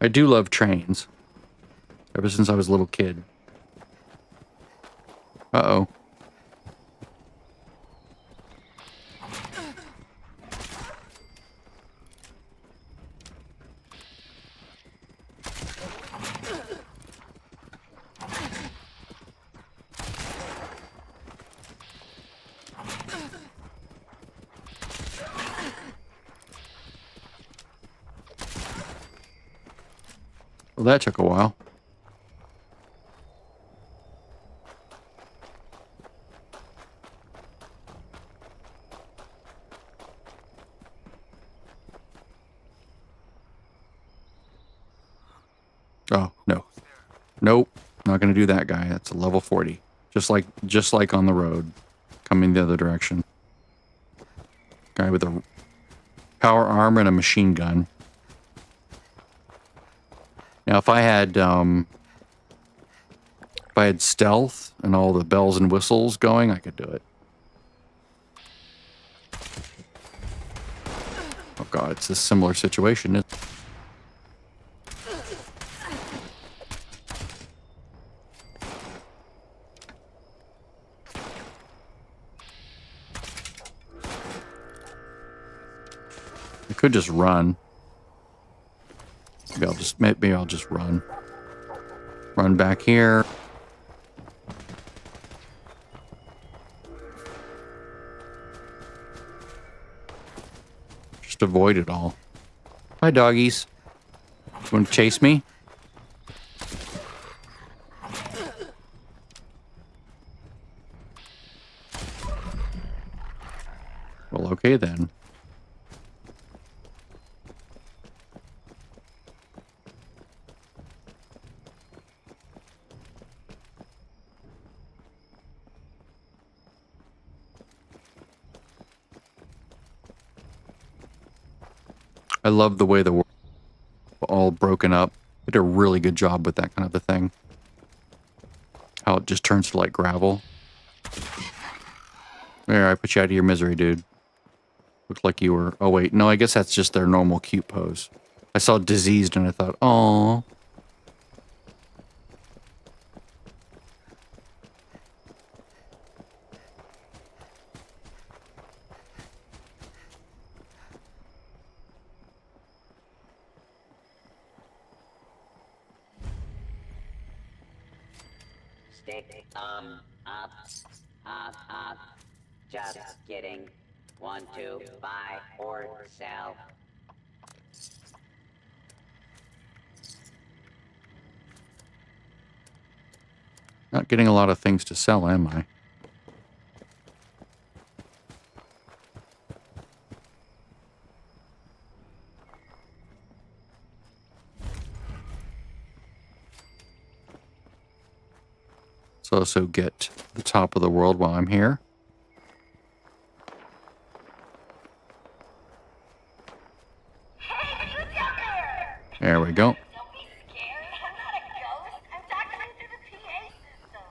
I do love trains. Ever since I was a little kid. Uh-oh. Well, that took a while. Oh, no. Nope. Not going to do that guy. That's a level 40. Just like on the road. Coming the other direction. Guy with a power armor and a machine gun. Now, if I had stealth and all the bells and whistles going, I could do it. Oh god, it's a similar situation. I could just run. Maybe I'll just run. Run back here. Just avoid it all. Hi, doggies. You want to chase me? Well, okay then. I love the way the world all broken up. They did a really good job with that kind of a thing. How it just turns to like gravel. There, I put you out of your misery, dude. Looked like you were... Oh, wait. No, I guess that's just their normal cute pose. I saw diseased and I thought, oh. Stick up, up. Just kidding. Want to buy or sell? Not getting a lot of things to sell, am I? Let's also get the top of the world while I'm here. Hey, who's out there? There we go. Don't be scared. I'm not a ghost. I'm talking into the PA system.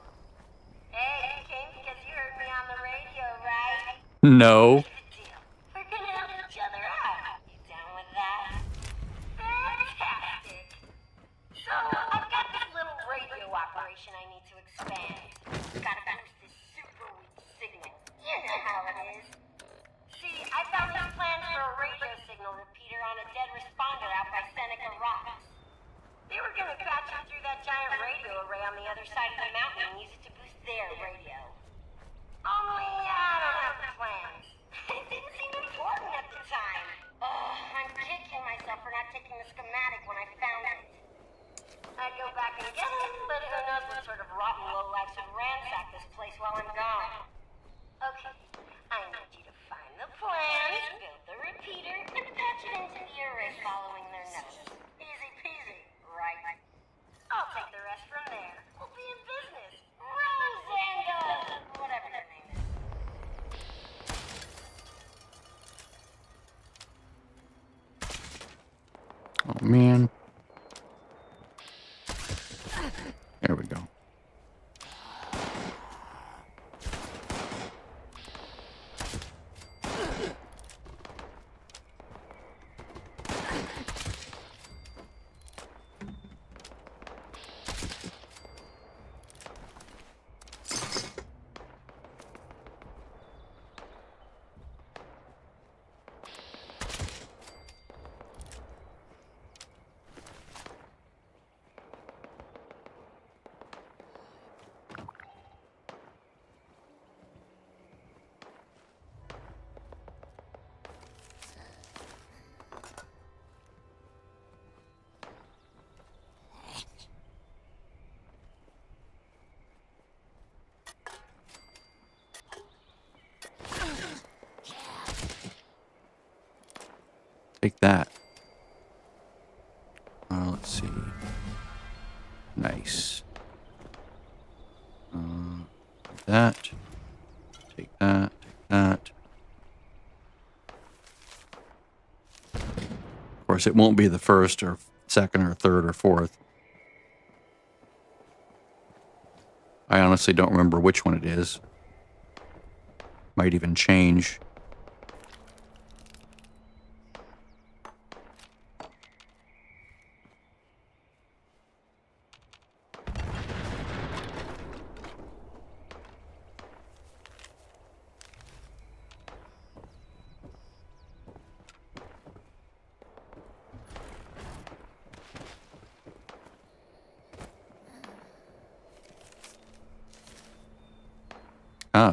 Hey, you came because you heard me on the radio, right? No. Here's the deal. We're gonna help each other out. You down with that? Fantastic. So, I've got this little radio operation I need to expand. Gotta boost this super weak signal. You know how it is. See, I found these plans for a radio signal repeater on a dead responder out by Seneca Rocks. They were gonna patch it through that giant radio array on the other side of the mountain and use it to boost their radio. Only I don't have the plans. It didn't seem important at the time. I'm kicking myself for not taking the schematic when I found it. I'd go back and get it, but who knows what sort of rotten lowlifes would ransack this place while I'm gone. Okay, I need you to find the plans, build the repeater, and patch it into the array following their notes. Easy peasy, right? I'll take the rest from there. We'll be in business. Rose and, whatever their name is. Oh, man. There we go. Take that. Let's see. Nice. Take that. Take that. Take that. Of course, it won't be the first or second or third or fourth. I honestly don't remember which one it is. Might even change.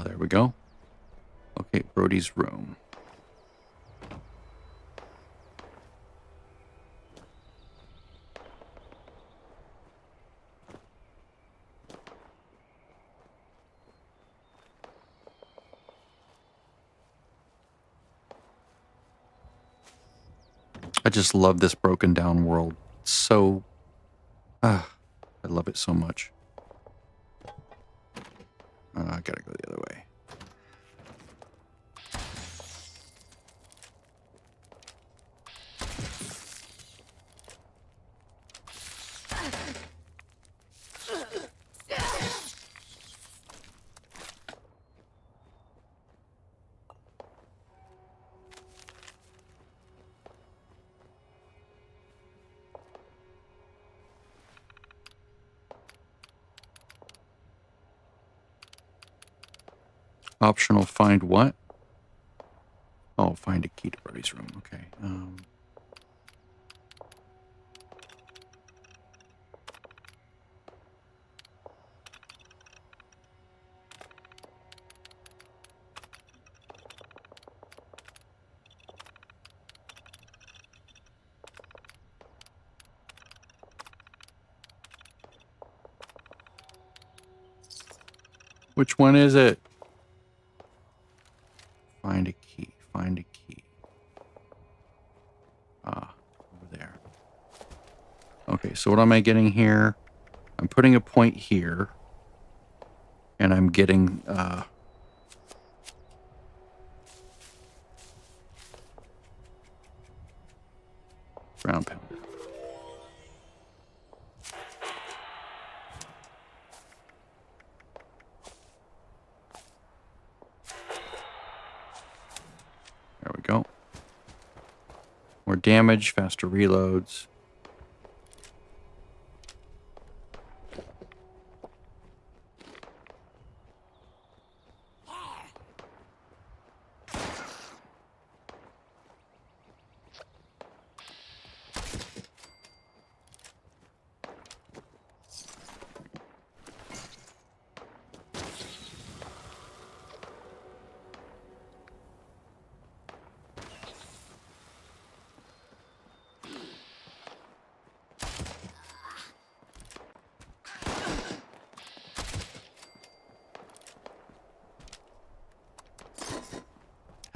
There we go. Okay, Brody's room. I just love this broken down world. So, I love it so much. I gotta go the other way. Optional find what? Oh, find a key to Brody's room. Okay. Which one is it? Find a key. Find a key. Ah, over there. Okay, so what am I getting here? I'm putting a point here. And I'm getting, ground pounder. There we go. More damage, faster reloads.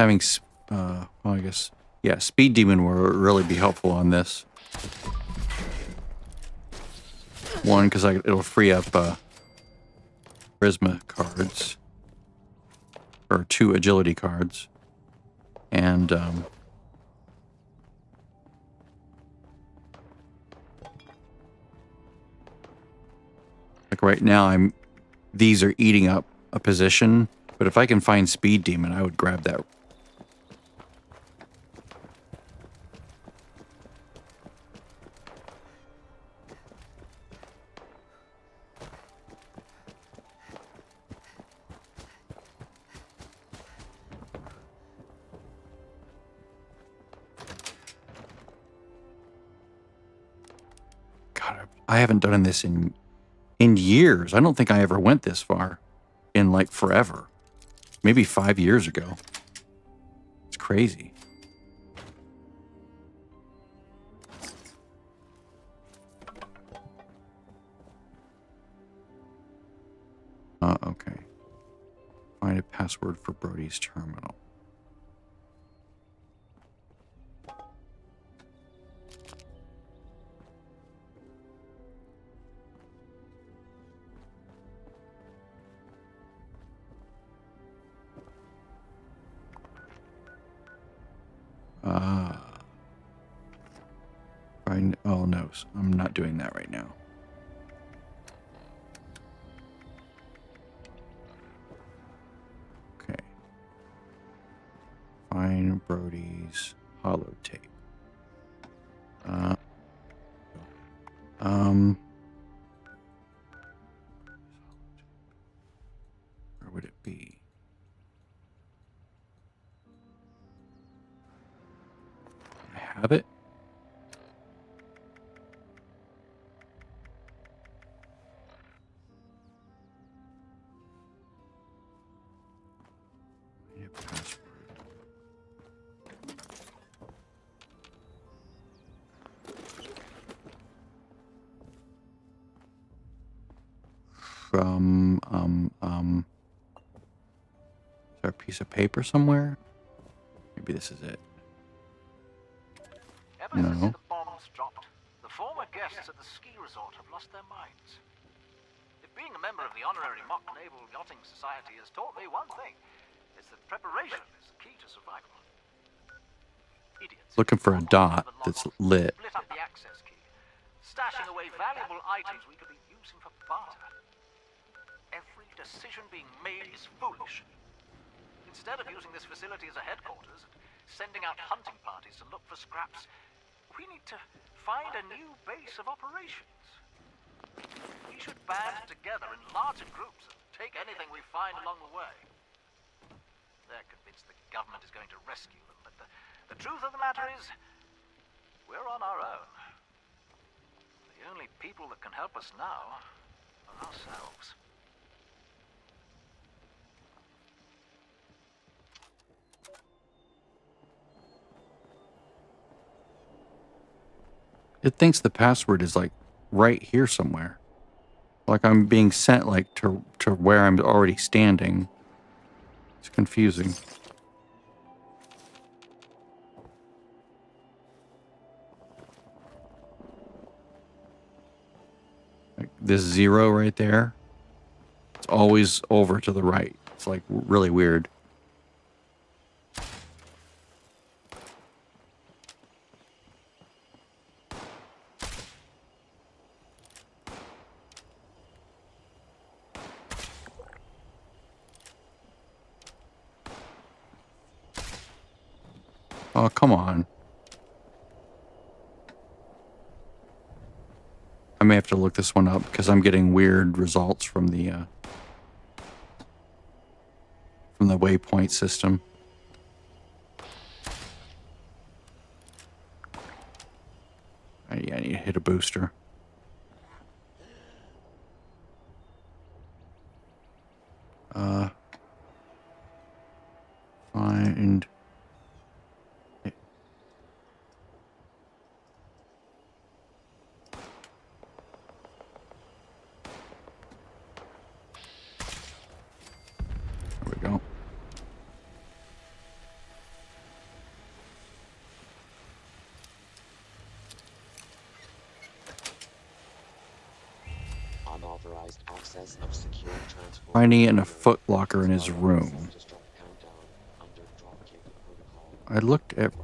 Having, well, I guess, yeah, Speed Demon will really be helpful on this. One, because it'll free up Charisma cards. Or 2 Agility cards. And, like right now, these are eating up a position. But if I can find Speed Demon, I would grab that. God, I haven't done this in years. I don't think I ever went this far in like forever. Maybe 5 years ago. It's crazy. Okay. Find a password for Brody's terminal. Oh no, I'm not doing that right now. Okay. Find Brody's holotape. Where would it be? I have it. From is there a piece of paper somewhere? Maybe this is it. Ever since No. the bombs dropped, the former guests at the ski resort have lost their minds. If being a member of the Honorary Mock Naval Yachting Society has taught me one thing, it's that preparation is the key to survival. Idiots. Looking for a dot that's lit. Split up the access key, stashing away valuable items we could be using for barter. Every decision being made is foolish. Instead of using this facility as a headquarters and sending out hunting parties to look for scraps, we need to find a new base of operations. We should band together in larger groups and take anything we find along the way. They're convinced the government is going to rescue them, but the truth of the matter is, we're on our own. The only people that can help us now are ourselves. It thinks the password is like right here somewhere. Like I'm being sent like to where I'm already standing. It's confusing. Like this 0 right there. It's always over to the right. It's like really weird. Oh, come on. I may have to look this one up because I'm getting weird results from the waypoint system. I need to hit a booster. Find... There we go. Unauthorized access of secure transport. Finding it in a foot locker in his room. I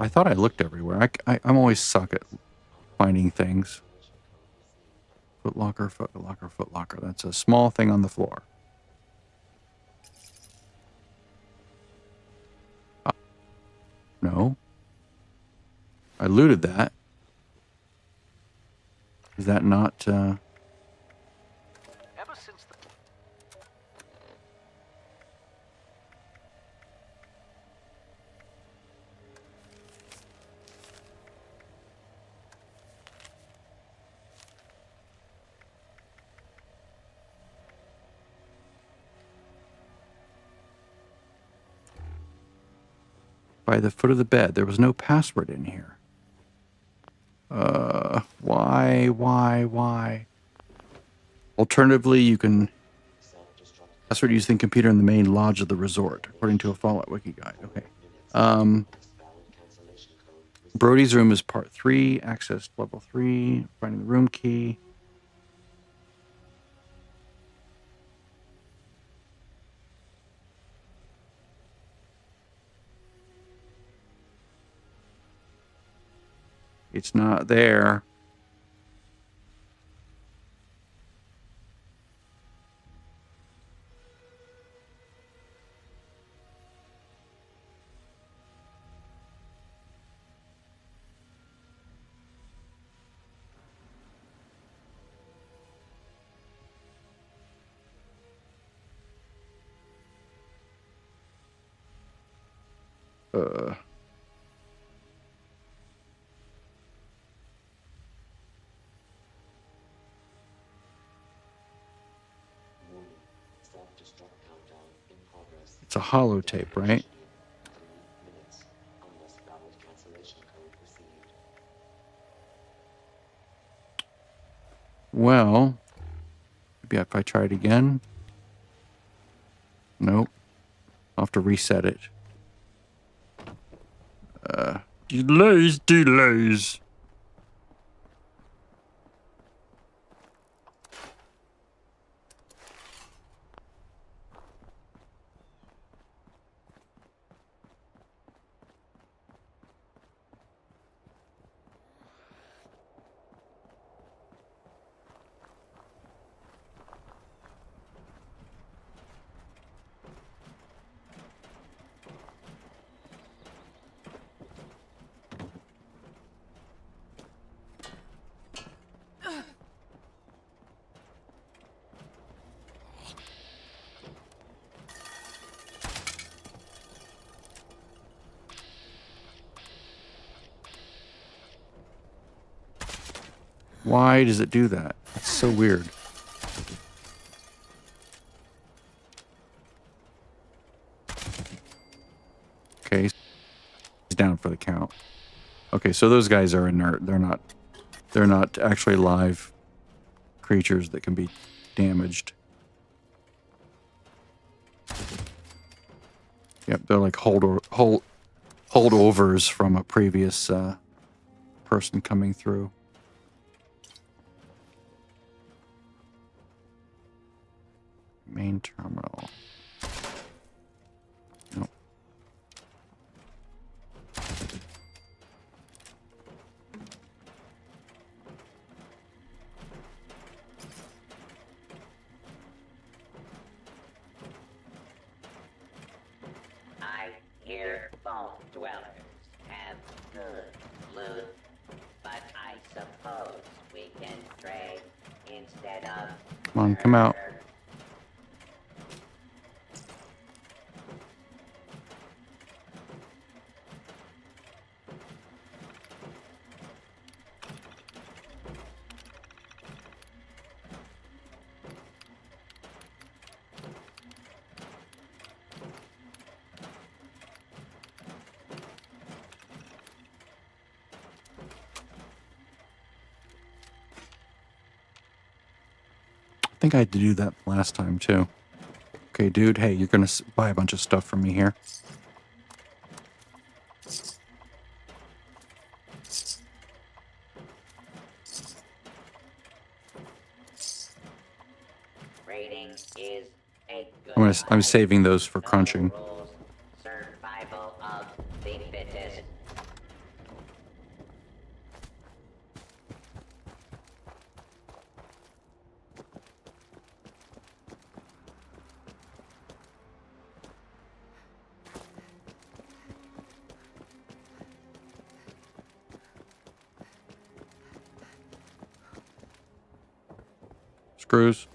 thought I looked everywhere. I'm always suck at finding things. Foot locker, foot locker, foot locker. That's a small thing on the floor. No. I looted that. Is that not, Ever since the by the foot of the bed? There was no password in here. Why? Alternatively, you can password using computer in the main lodge of the resort, according to a Fallout wiki guide. Okay. Brody's room is part 3, access level 3, finding the room key. It's not there. It's a holotape, right? Well, maybe if I try it again. Nope. I'll have to reset it. Delays. Why does it do that? It's so weird. Okay, he's down for the count. Okay, so those guys are inert. They're not actually live creatures that can be damaged. Yep, they're like holdovers from a previous person coming through. Main terminal. Nope. I hear vault dwellers have good loot, but I suppose we can trade instead of. Come on, come out. murder. I think I had to do that last time too. Okay, dude. Hey, you're gonna buy a bunch of stuff from me here. Raiding is a good I'm saving those for No crunching. rules. Survival of the fittest. Screws.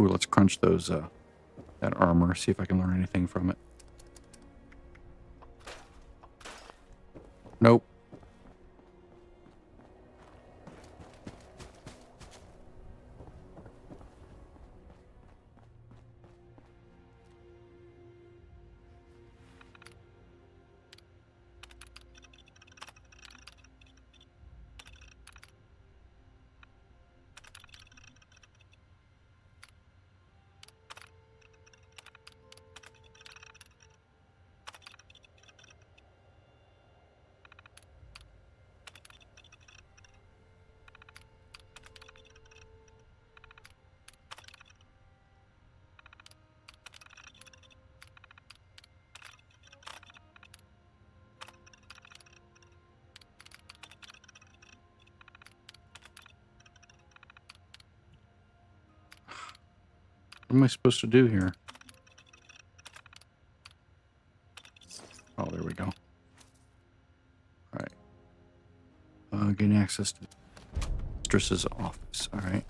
Ooh, let's crunch those that armor. See if I can learn anything from it. Nope. What am I supposed to do here? Oh, there we go. All right. Getting access to mistress's office. All right.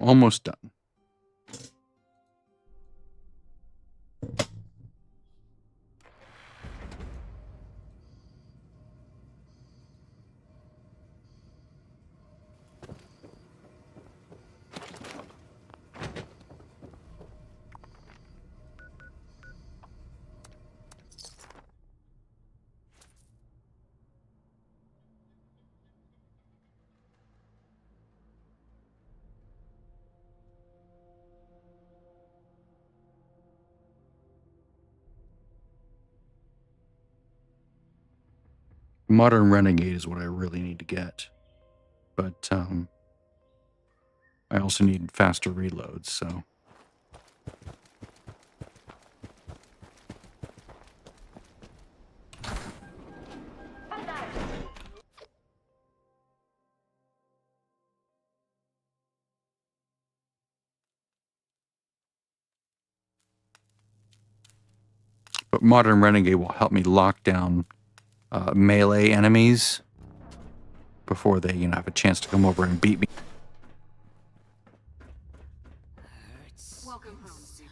Almost done. Modern Renegade is what I really need to get. But I also need faster reloads, so. But Modern Renegade will help me lock down melee enemies before they, have a chance to come over and beat me. Welcome home, Seeger.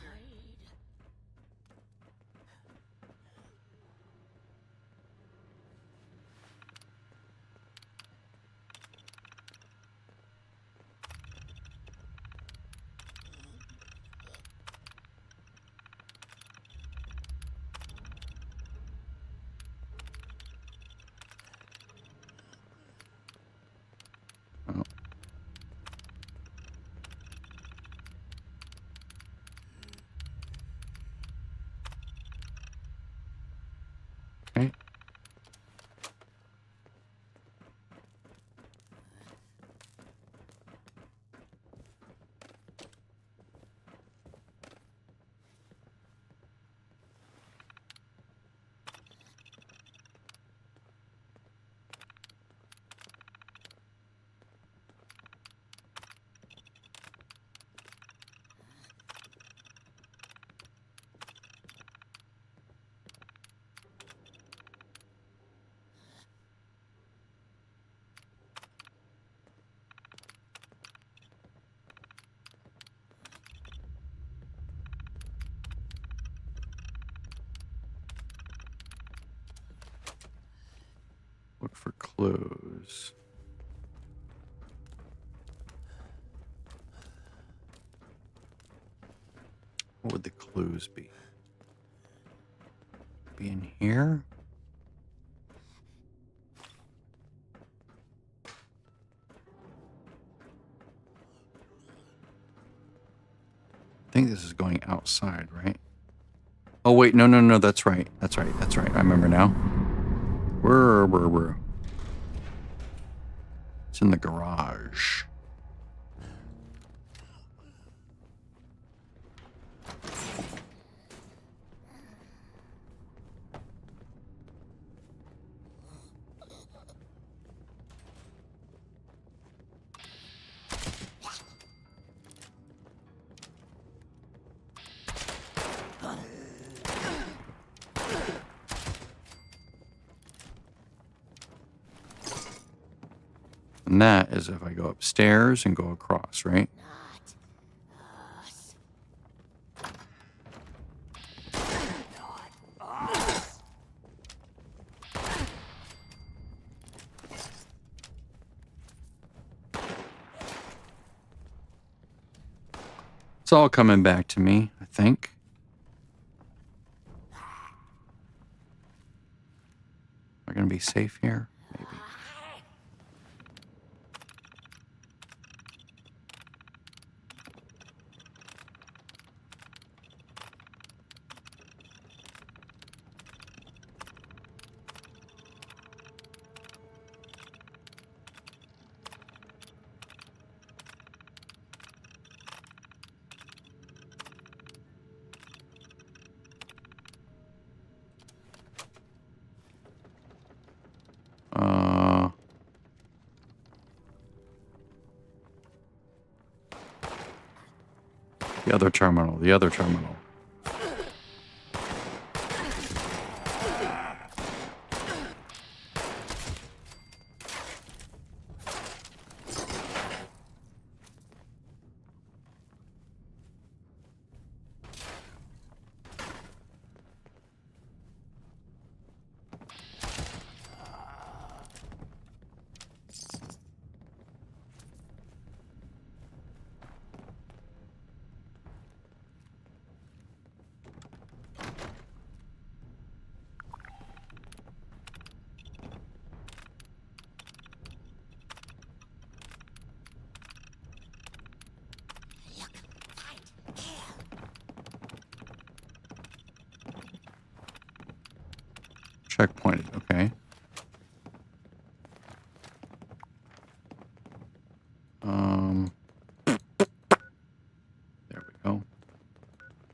Oh. Okay. Look for clues. What would the clues be? Be in here? I think this is going outside, right? Oh, wait, no, that's right. That's right. I remember now. Where? It's in the garage. And that is if I go upstairs and go across, right? It's all coming back to me, I think. Am I going to be safe here? Maybe. The other terminal. Checkpointed, okay. There we go. All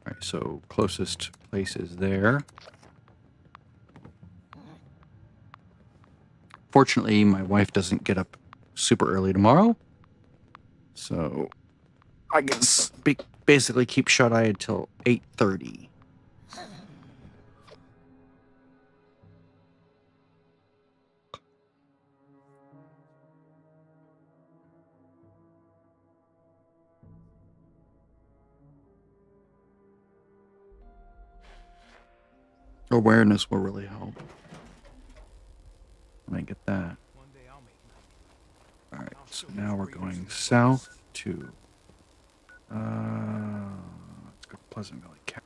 right, so closest place is there. Fortunately, my wife doesn't get up super early tomorrow, so I can basically keep shut-eye until 8:30. Awareness will really help. When I get that. Alright, so now we're going south to let's go to Pleasant Valley Cap.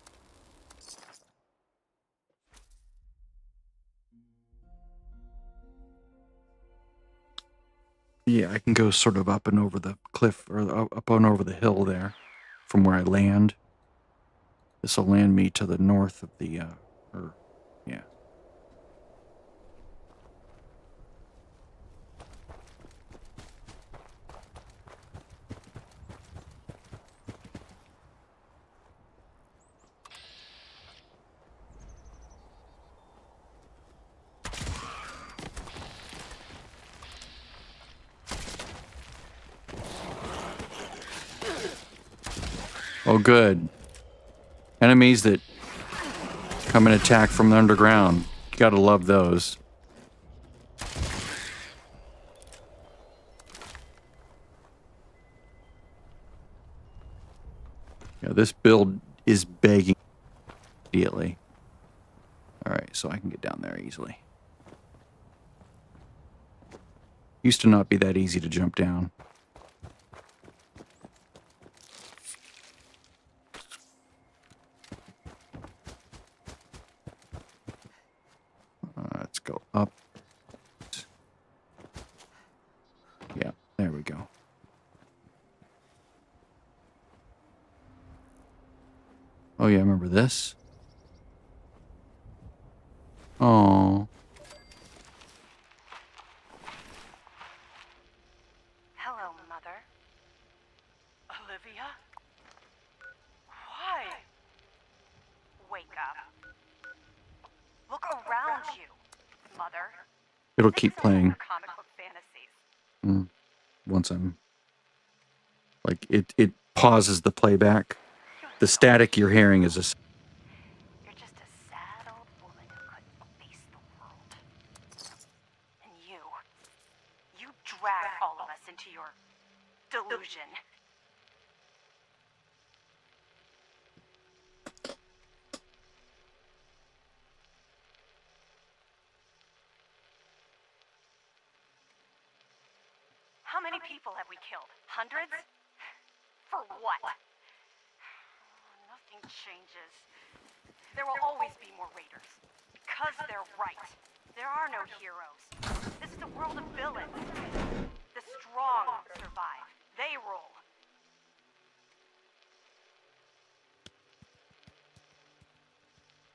Yeah, I can go sort of up and over the cliff, or up and over the hill there from where I land. This will land me to the north of the, yeah. Oh, good. Enemies that come and attack from the underground. You gotta love those. Yeah, this build is begging immediately. Alright, so I can get down there easily. Used to not be that easy to jump down. Let's go up. Yeah, there we go. Oh yeah, I remember this. Oh. Hello, Mother. Olivia? Why? Wake up. Look around you, Mother. It'll keep playing. Comic book fantasies. Once I'm like it pauses the playback. The static you're hearing is You're just a sad old woman who couldn't face the world. And you drag all of us into your delusion. How many people have we killed? Hundreds? For what? Nothing changes. There will always be more raiders. Because they're right. There are no heroes. This is a world of villains. The strong survive. They rule.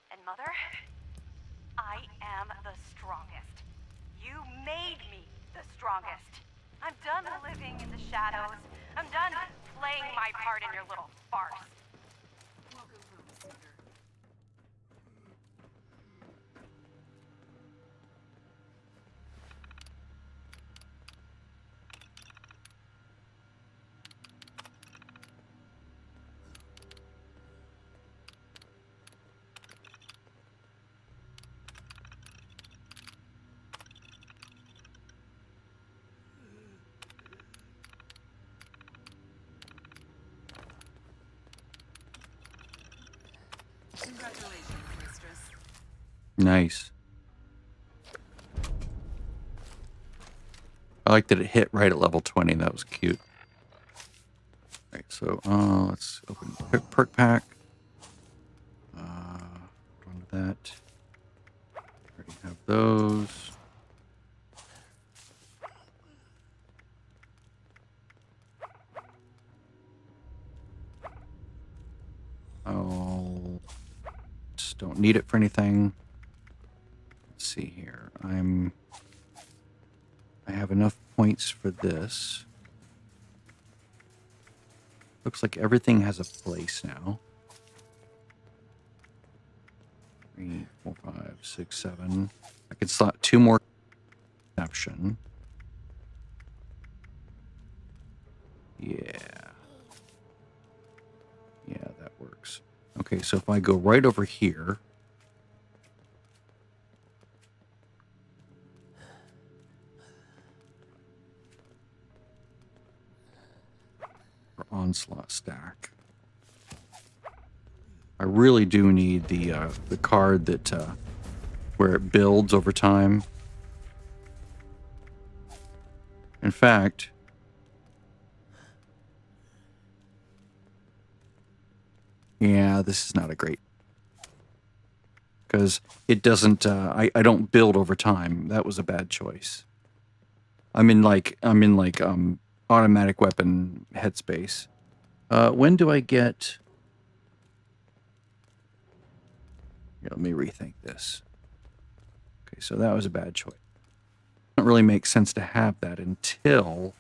And Mother, I am the strongest. You made me the strongest. I'm done living in the shadows. I'm done playing my part in your little farce. Congratulations, mistress. nice. I like that it hit right at level 20. That was cute. Alright, so let's open perk pack. Go into that. Already have those. Oh, just don't need it for anything. Let's see here. I have enough points for this. Looks like everything has a place now. 3, 4, 5, 6, 7. I could slot 2 more perception. Yeah. Yeah, that works. Okay, so if I go right over here. For onslaught stack. I really do need the card that where it builds over time. In fact, yeah, this is not a great, because it doesn't. I don't build over time. That was a bad choice. I'm in like automatic weapon headspace. When do I get? Here, let me rethink this. Okay, so that was a bad choice. It doesn't really make sense to have that until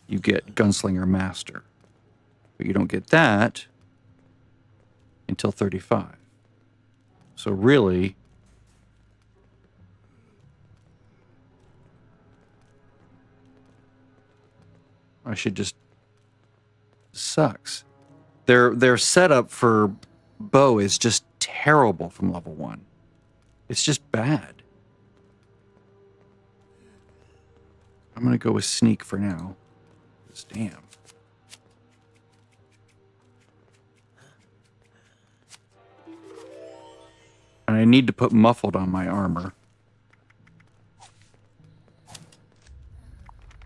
you get Gunslinger Master, but you don't get that until 35. So really, I should just. Sucks. Their setup for bow is just terrible from level 1. It's just bad. I'm gonna go with sneak for now. Damn. And I need to put muffled on my armor.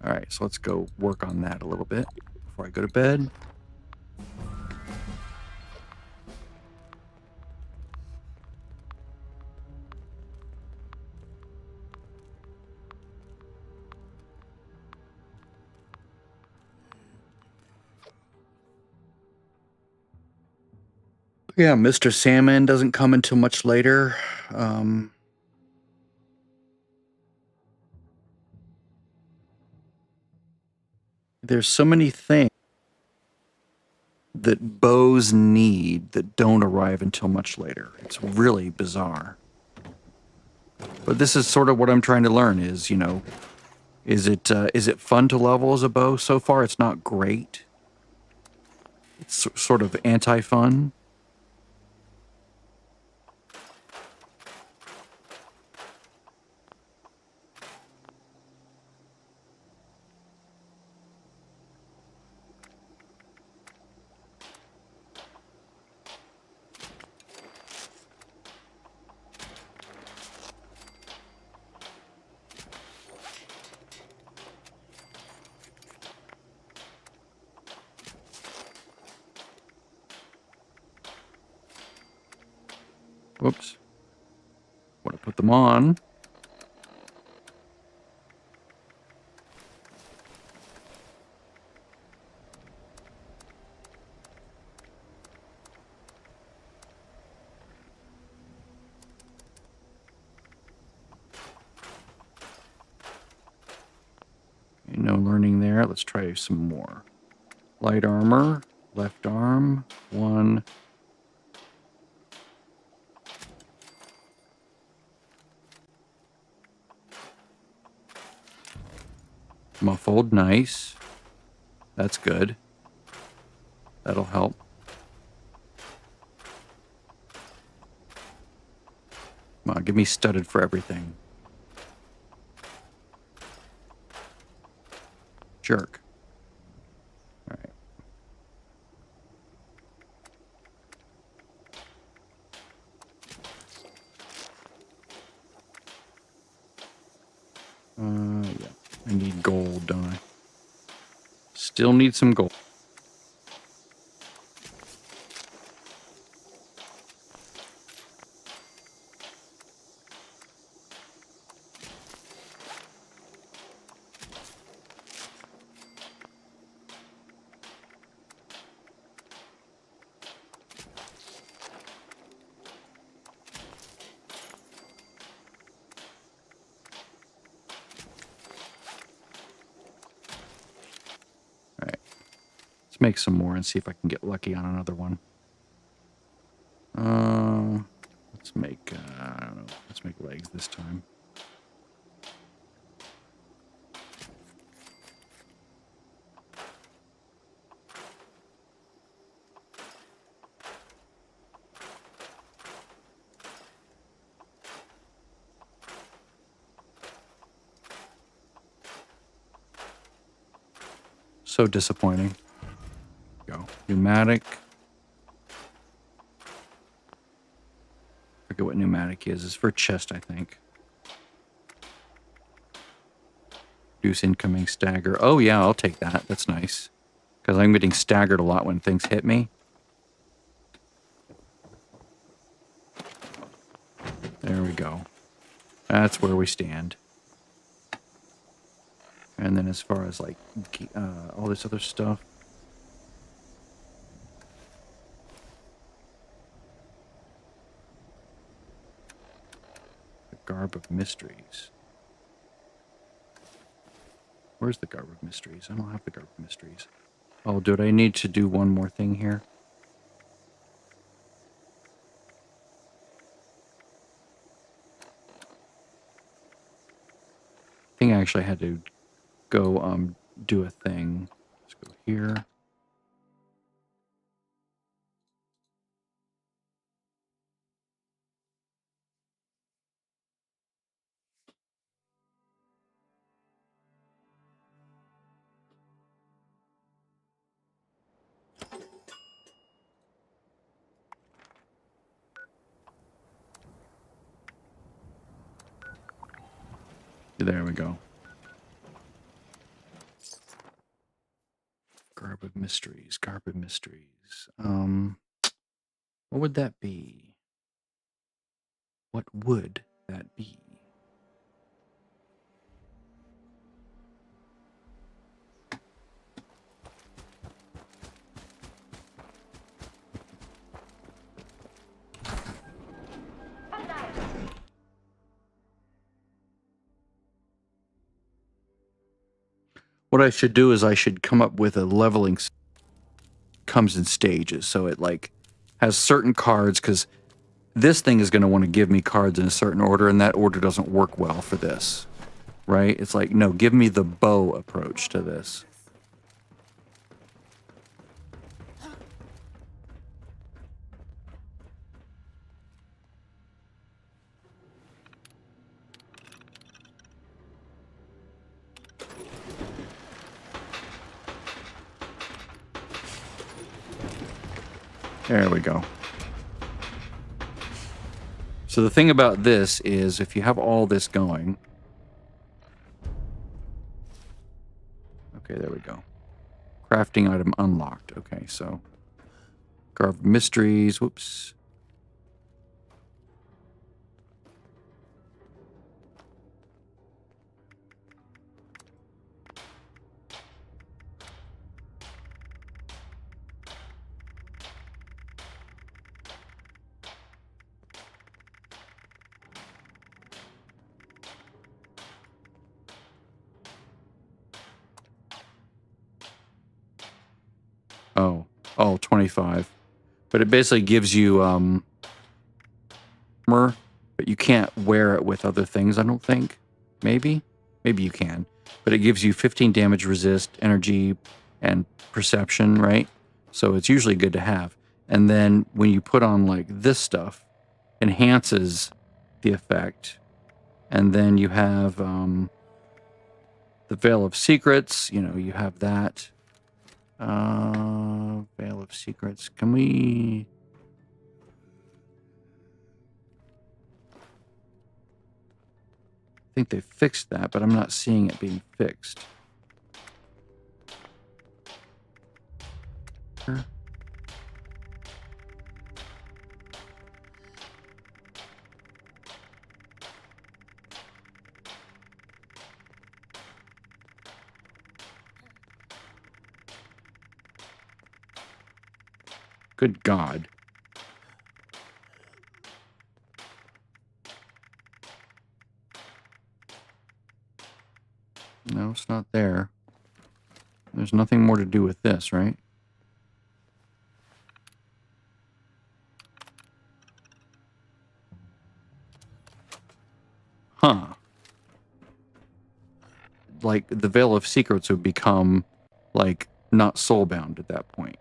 Alright, so let's go work on that a little bit before I go to bed. Yeah, Mr. Salmon doesn't come until much later. There's so many things that bows need that don't arrive until much later. It's really bizarre. But this is sort of what I'm trying to learn is, you know, is it fun to level as a bow? So far, it's not great. It's sort of anti-fun. Whoops. Want to put them on. No learning there. Let's try some more. Light armor, left arm, 1. Muffled, nice. That's good. That'll help. Come on, give me studded for everything. Jerk. All right. Yeah. I need gold, don't I? Still need some gold. Make some more and see if I can get lucky on another one. Let's make, I don't know, let's make legs this time. So disappointing. Go. Pneumatic. forget what pneumatic is. It's for chest, I think. Reduce incoming stagger. Oh, yeah, I'll take that. That's nice. Because I'm getting staggered a lot when things hit me. There we go. That's where we stand. And then as far as, like, all this other stuff. The Garb of Mysteries. Where's the Garb of Mysteries? I don't have the Garb of Mysteries. Oh, dude, I need to do one more thing here. I think I actually had to go do a thing. Let's go here. There we go. Garb of Mysteries. Garb of Mysteries. What would that be? What would that be? What I should do is I should come up with a leveling comes in stages. So it like has certain cards because this thing is going to want to give me cards in a certain order and that order doesn't work well for this. Right? It's like, no, give me the bow approach to this. There we go. So the thing about this is if you have all this going. Okay, there we go. Crafting item unlocked. Okay, so Garb of Mysteries. Whoops. Oh, 25. But it basically gives you armor, but you can't wear it with other things, I don't think. Maybe you can. But it gives you 15 damage resist, energy, and perception, right? So it's usually good to have. And then when you put on like this stuff, enhances the effect. And then you have the Veil of Secrets, you have that. Veil of Secrets. Can we... I think they fixed that, but I'm not seeing it being fixed. Here. Good God. No, it's not there. There's nothing more to do with this, right? Huh. Like, the Veil of Secrets would become, like, not soulbound at that point.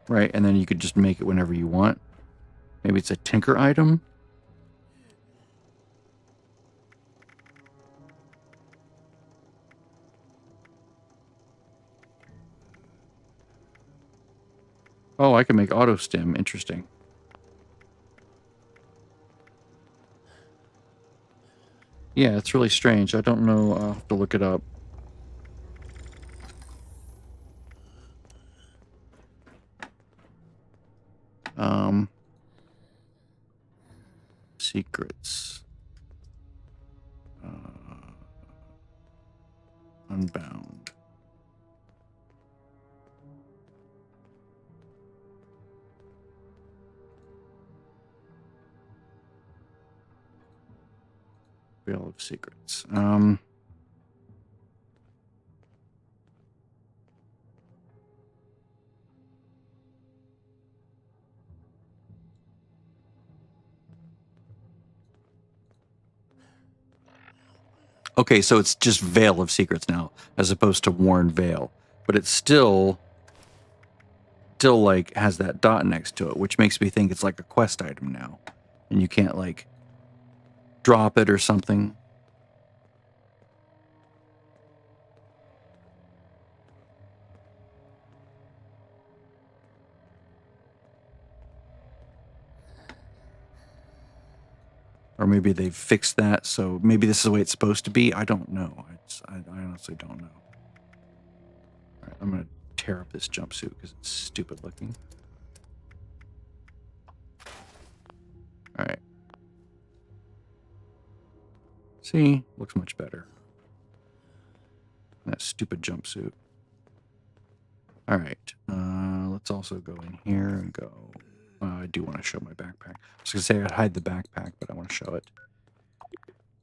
Right? And then you could just make it whenever you want. Maybe it's a tinker item? Oh, I can make auto stim. Interesting. Yeah, it's really strange. I don't know. I'll have to look it up. Secrets. Unbound. Veil of Secrets. Okay, so it's just Veil of Secrets now, as opposed to Worn Veil. But it's still like has that dot next to it, which makes me think it's like a quest item now. And you can't like drop it or something. Or maybe they've fixed that, so maybe this is the way it's supposed to be. I don't know. I honestly don't know. All right, I'm going to tear up this jumpsuit because it's stupid looking. All right. See? Looks much better. That stupid jumpsuit. All right. Let's also go in here and go. I do want to show my backpack. I was going to say I'd hide the backpack, but I want to show it.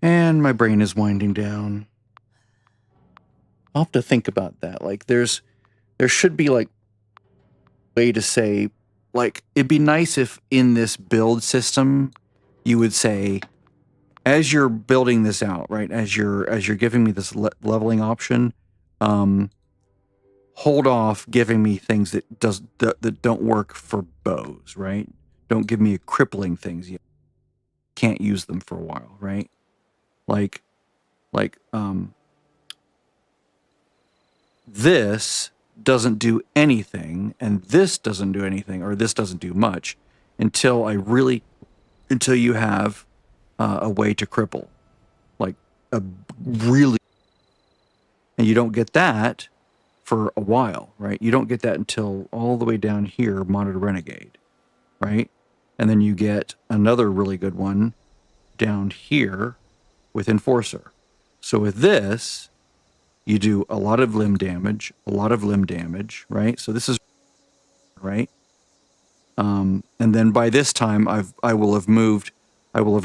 And my brain is winding down. I'll have to think about that. Like, there should be, like, way to say, like, it'd be nice if in this build system, you would say, as you're building this out, right, as you're giving me this leveling option, hold off giving me things that don't work for bows, right? Don't give me crippling things yet. Can't use them for a while, right? Like this doesn't do anything, and this doesn't do anything, or this doesn't do much until you have a way to cripple, like a really, and you don't get that for a while, right? You don't get that until all the way down here, Monitor Renegade, right? And then you get another really good one down here with Enforcer. So with this, you do a lot of limb damage, right? So this is right. And then by this time, I will have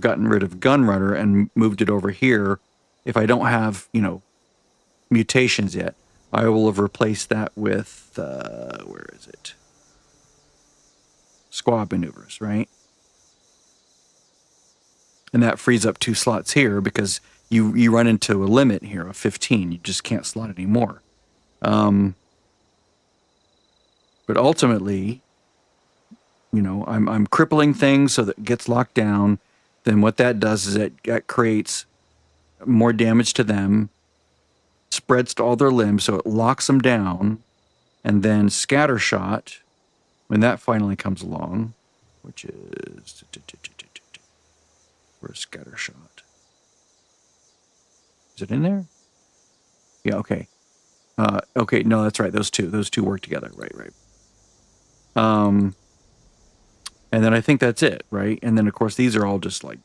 gotten rid of Gunrunner and moved it over here. If I don't have, mutations yet, I will have replaced that with, where is it? Squad maneuvers, right? And that frees up 2 slots here because you run into a limit here of 15. You just can't slot anymore. But ultimately, I'm crippling things so that it gets locked down. Then what that does is that creates more damage to them, spreads to all their limbs, so it locks them down. And then Scattershot, when that finally comes along, which is... Where's Scattershot? Is it in there? Yeah, okay. Okay, no, that's right. Those two work together. Right. And then I think that's it, right? And then, of course, these are all just, like,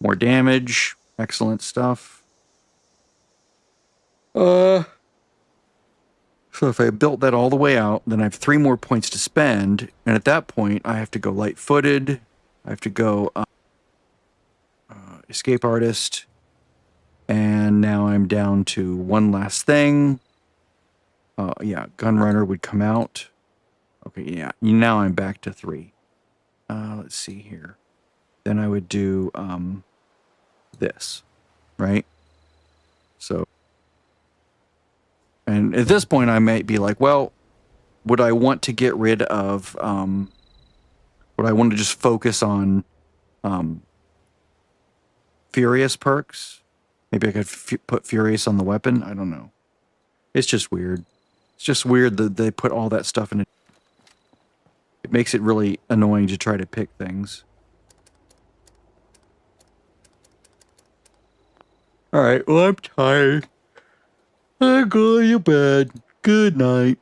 more damage. Excellent stuff. So if I built that all the way out, then I have 3 more points to spend. And at that point, I have to go light-footed. I have to go escape artist. And now I'm down to one last thing. Yeah, Gunrunner would come out. Okay, yeah. Now I'm back to 3. Let's see here. Then I would do this, right? So, and at this point I might be like, well, would I want to get rid of, would I want to just focus on Furious perks? Maybe I could put Furious on the weapon? I don't know. It's just weird. It's just weird that they put all that stuff in it. It makes it really annoying to try to pick things. All right. Well, I'm tired. I'm going to bed. Good night.